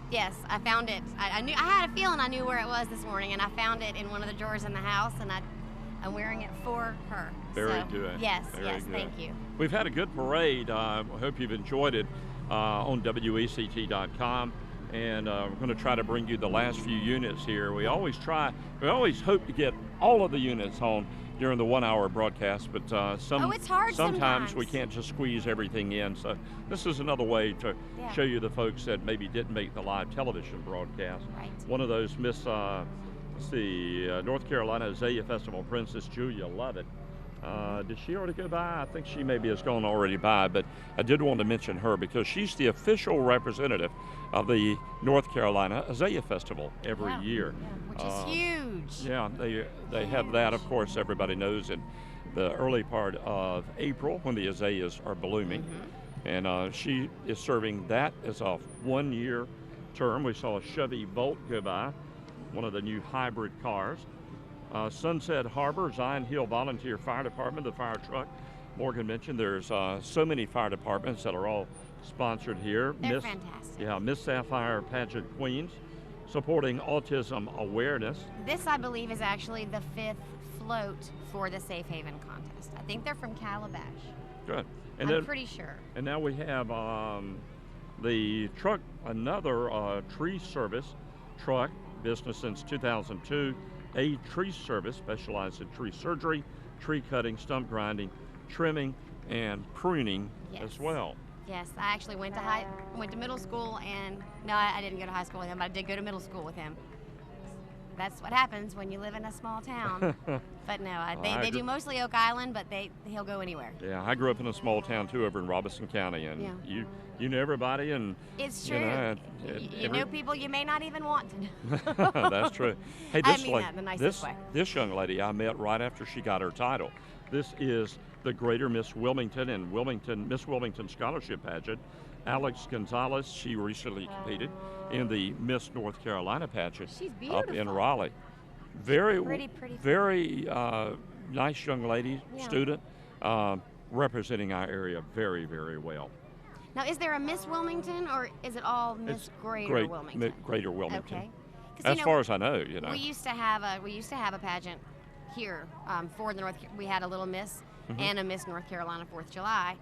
yes, I found it. I had a feeling I knew where it was this morning, and I found it in one of the drawers in the house, and I'm wearing it for her. Very good. Yes, Very good. thank you. We've had a good parade. I hope you've enjoyed it on WECT.com. And we're going to try to bring you the last few units here. We always hope to get all of the units on during the 1 hour broadcast, but it's hard sometimes we can't just squeeze everything in. So this is another way to show you the folks that maybe didn't make the live television broadcast. Right. One of those North Carolina Azalea Festival Princess Julia Lovett. Did she already go by? I think she maybe has gone already by, but I did want to mention her because she's the official representative of the North Carolina Azalea Festival every year. Yeah, which is huge. Yeah, they have that, of course, everybody knows, in the early part of April when the azaleas are blooming. And she is serving that as a 1 year term. We saw a Chevy Volt go by, one of the new hybrid cars. Sunset Harbor, Zion Hill Volunteer Fire Department, the fire truck Morgan mentioned. There's so many fire departments that are all sponsored here. They're fantastic. Yeah, Miss Sapphire Pageant Queens, supporting autism awareness. This, I believe, is actually the 5th float for the Safe Haven contest. I think they're from Calabash. Good. And I'm pretty sure. And now we have the truck, another tree service truck, business since 2002. A tree service specialized in tree surgery, tree cutting, stump grinding, trimming, and pruning as well. Yes, I actually went to middle school, and no, I didn't go to high school with him, but I did go to middle school with him. That's what happens when you live in a small town. But no, they do mostly Oak Island, but he'll go anywhere. Yeah, I grew up in a small town too, over in Robeson County, and you know everybody, and it's true. You know people you may not even want to know. That's true. Hey, I mean that the nicest way. This young lady I met right after she got her title. This is the Greater Miss Wilmington and Miss Wilmington Scholarship Pageant. Alex Gonzalez, she recently competed in the Miss North Carolina pageant. She's beautiful. Up in Raleigh. Very pretty. Very nice young lady, student, representing our area very, very well. Now, is there a Miss Wilmington, or is it all Miss Greater Wilmington? Greater Wilmington. Okay. As far as I know, we used to have a pageant here for the we had a little Miss and a Miss North Carolina 4th of July.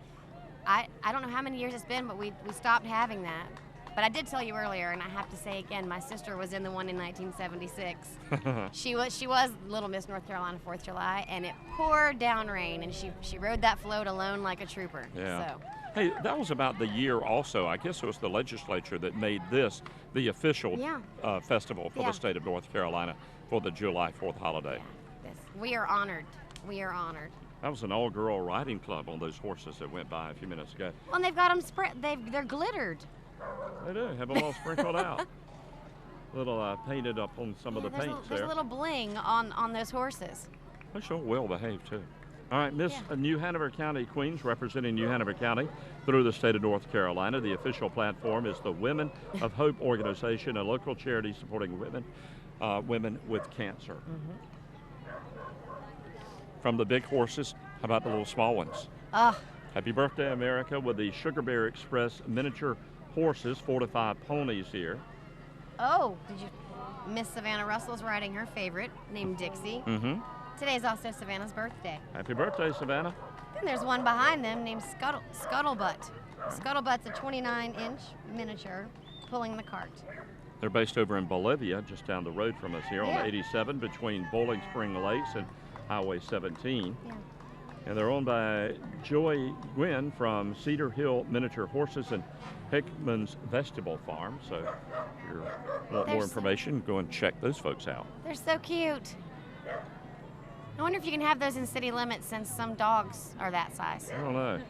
I don't know how many years it's been, but we stopped having that. But I did tell you earlier, and I have to say again, my sister was in the one in 1976. She was Little Miss North Carolina 4th of July, and it poured down rain, and she rode that float alone like a trooper. Yeah. So. Hey, that was about the year also. I guess it was the legislature that made this the official festival for the state of North Carolina for the July 4th holiday. Yes. We are honored. We are honored. That was an all-girl riding club on those horses that went by a few minutes ago. Well, and they've got them they're glittered. They do. Have them all sprinkled out. Little painted up on some of the paints there. There's a little bling on those horses. They're so well behaved too. All right, Miss New Hanover County Queens, representing New Hanover County through the state of North Carolina. The official platform is the Women of Hope organization, a local charity supporting women with cancer. From the big horses, how about the little small ones? Happy birthday, America, with the Sugar Bear Express miniature horses, 4 to 5 ponies here. Oh, did you? Miss Savannah Russell's riding her favorite, named Dixie. Today's also Savannah's birthday. Happy birthday, Savannah. Then there's one behind them named Scuttlebutt. Scuttlebutt's a 29-inch miniature pulling the cart. They're based over in Bolivia, just down the road from us here on 87 between Bowling Spring Lakes and Highway 17. And they're owned by Joy Gwynn from Cedar Hill Miniature Horses and Hickman's Vegetable Farm. So if you want more information, go and check those folks out. They're so cute. I wonder if you can have those in city limits since some dogs are that size. I don't know.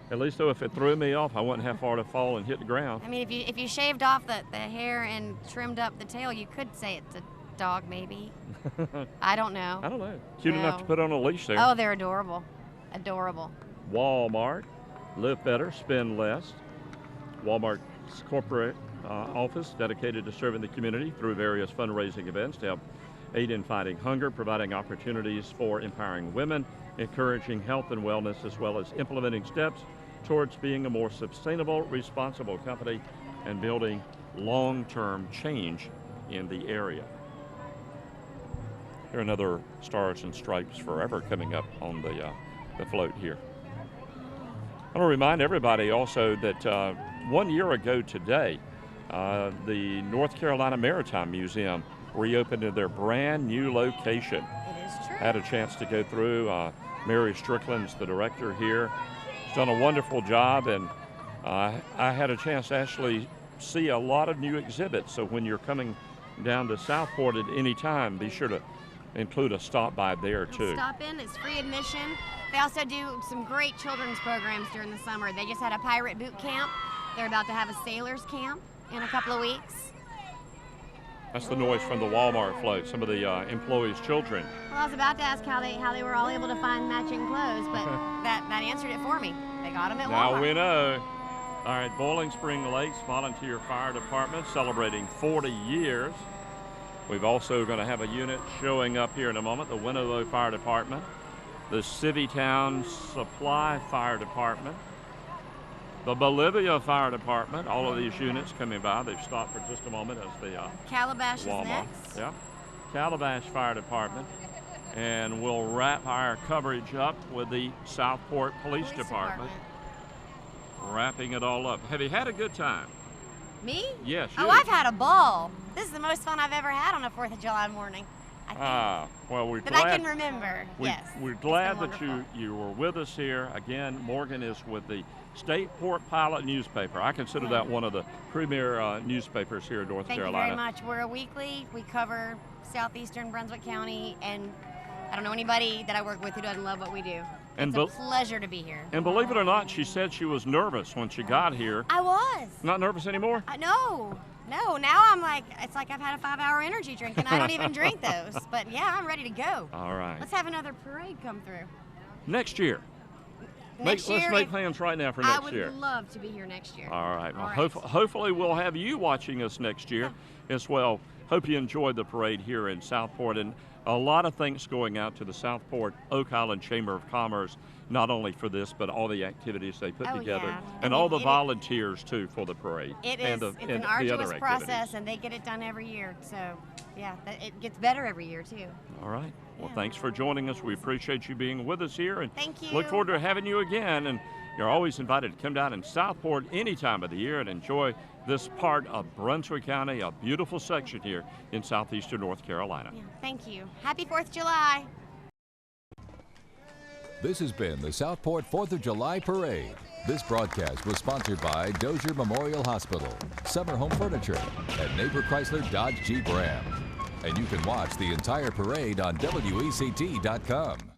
At least though, if it threw me off, I wouldn't have far to fall and hit the ground. I mean, if you shaved off the hair and trimmed up the tail, you could say it's a dog, maybe. I don't know. I don't know. Cute enough to put on a leash there. Oh, they're adorable. Adorable. Walmart, live better, spend less. Walmart's corporate office dedicated to serving the community through various fundraising events to help aid in fighting hunger, providing opportunities for empowering women, encouraging health and wellness, as well as implementing steps towards being a more sustainable, responsible company and building long-term change in the area. Here are another Stars and Stripes Forever coming up on the float here. I want to remind everybody also that 1 year ago today, the North Carolina Maritime Museum reopened in their brand new location. It is true. I had a chance to go through. Mary Strickland's the director here. She's done a wonderful job, and I had a chance to actually see a lot of new exhibits. So when you're coming down to Southport at any time, be sure to include a stop by there too. Stop in, it's free admission. They also do some great children's programs during the summer. They just had a pirate boot camp. They're about to have a sailor's camp in a couple of weeks. That's the noise from the Walmart float, some of the employees' children. Well, I was about to ask how they were all able to find matching clothes, but that answered it for me. They got them at Walmart. Now we know. All right, Bowling Spring Lakes Volunteer Fire Department celebrating 40 years. We've also going to have a unit showing up here in a moment, the Winnebago Fire Department, the Civitown Supply Fire Department, the Bolivia Fire Department, all of these units coming by. They've stopped for just a moment as the Calabash Walmart. is next. Yeah, Calabash Fire Department. And we'll wrap our coverage up with the Southport Police Department. Wrapping it all up. Have you had a good time? Me? Yes, you. Oh, I've had a ball. This is the most fun I've ever had on a 4th of July morning. I think. Well, we're that glad. I can remember. Yes. We're glad that you were with us here. Again, Morgan is with the State Port Pilot newspaper. I consider that one of the premier newspapers here in North Carolina. Thank you very much. We're a weekly. We cover southeastern Brunswick County, and I don't know anybody that I work with who doesn't love what we do. It's a pleasure to be here. And believe it or not, she said she was nervous when she got here. I was. Not nervous anymore? No. Now I'm like, it's like I've had a 5-hour energy drink, and I don't even drink those. But yeah, I'm ready to go. All right. Let's have another parade come through. Next year. Let's make plans right now for next year. I would love to be here next year. All right. Well, hopefully we'll have you watching us next year as well. Hope you enjoyed the parade here in Southport, and a lot of thanks going out to the Southport Oak Island Chamber of Commerce, not only for this, but all the activities they put together, and all the volunteers too for the parade. It's an arduous process, and they get it done every year. So, yeah, it gets better every year too. All right. Well, thanks for joining us. We appreciate you being with us here, and thank you. Look forward to having you again. And you're always invited to come down in Southport any time of the year and enjoy this part of Brunswick County, a beautiful section here in southeastern North Carolina. Yeah, thank you. Happy 4th of July. This has been the Southport 4th of July Parade. This broadcast was sponsored by Dozier Memorial Hospital, Summer Home Furniture, and Neighbor Chrysler Dodge Jeep Ram. And you can watch the entire parade on WECT.com.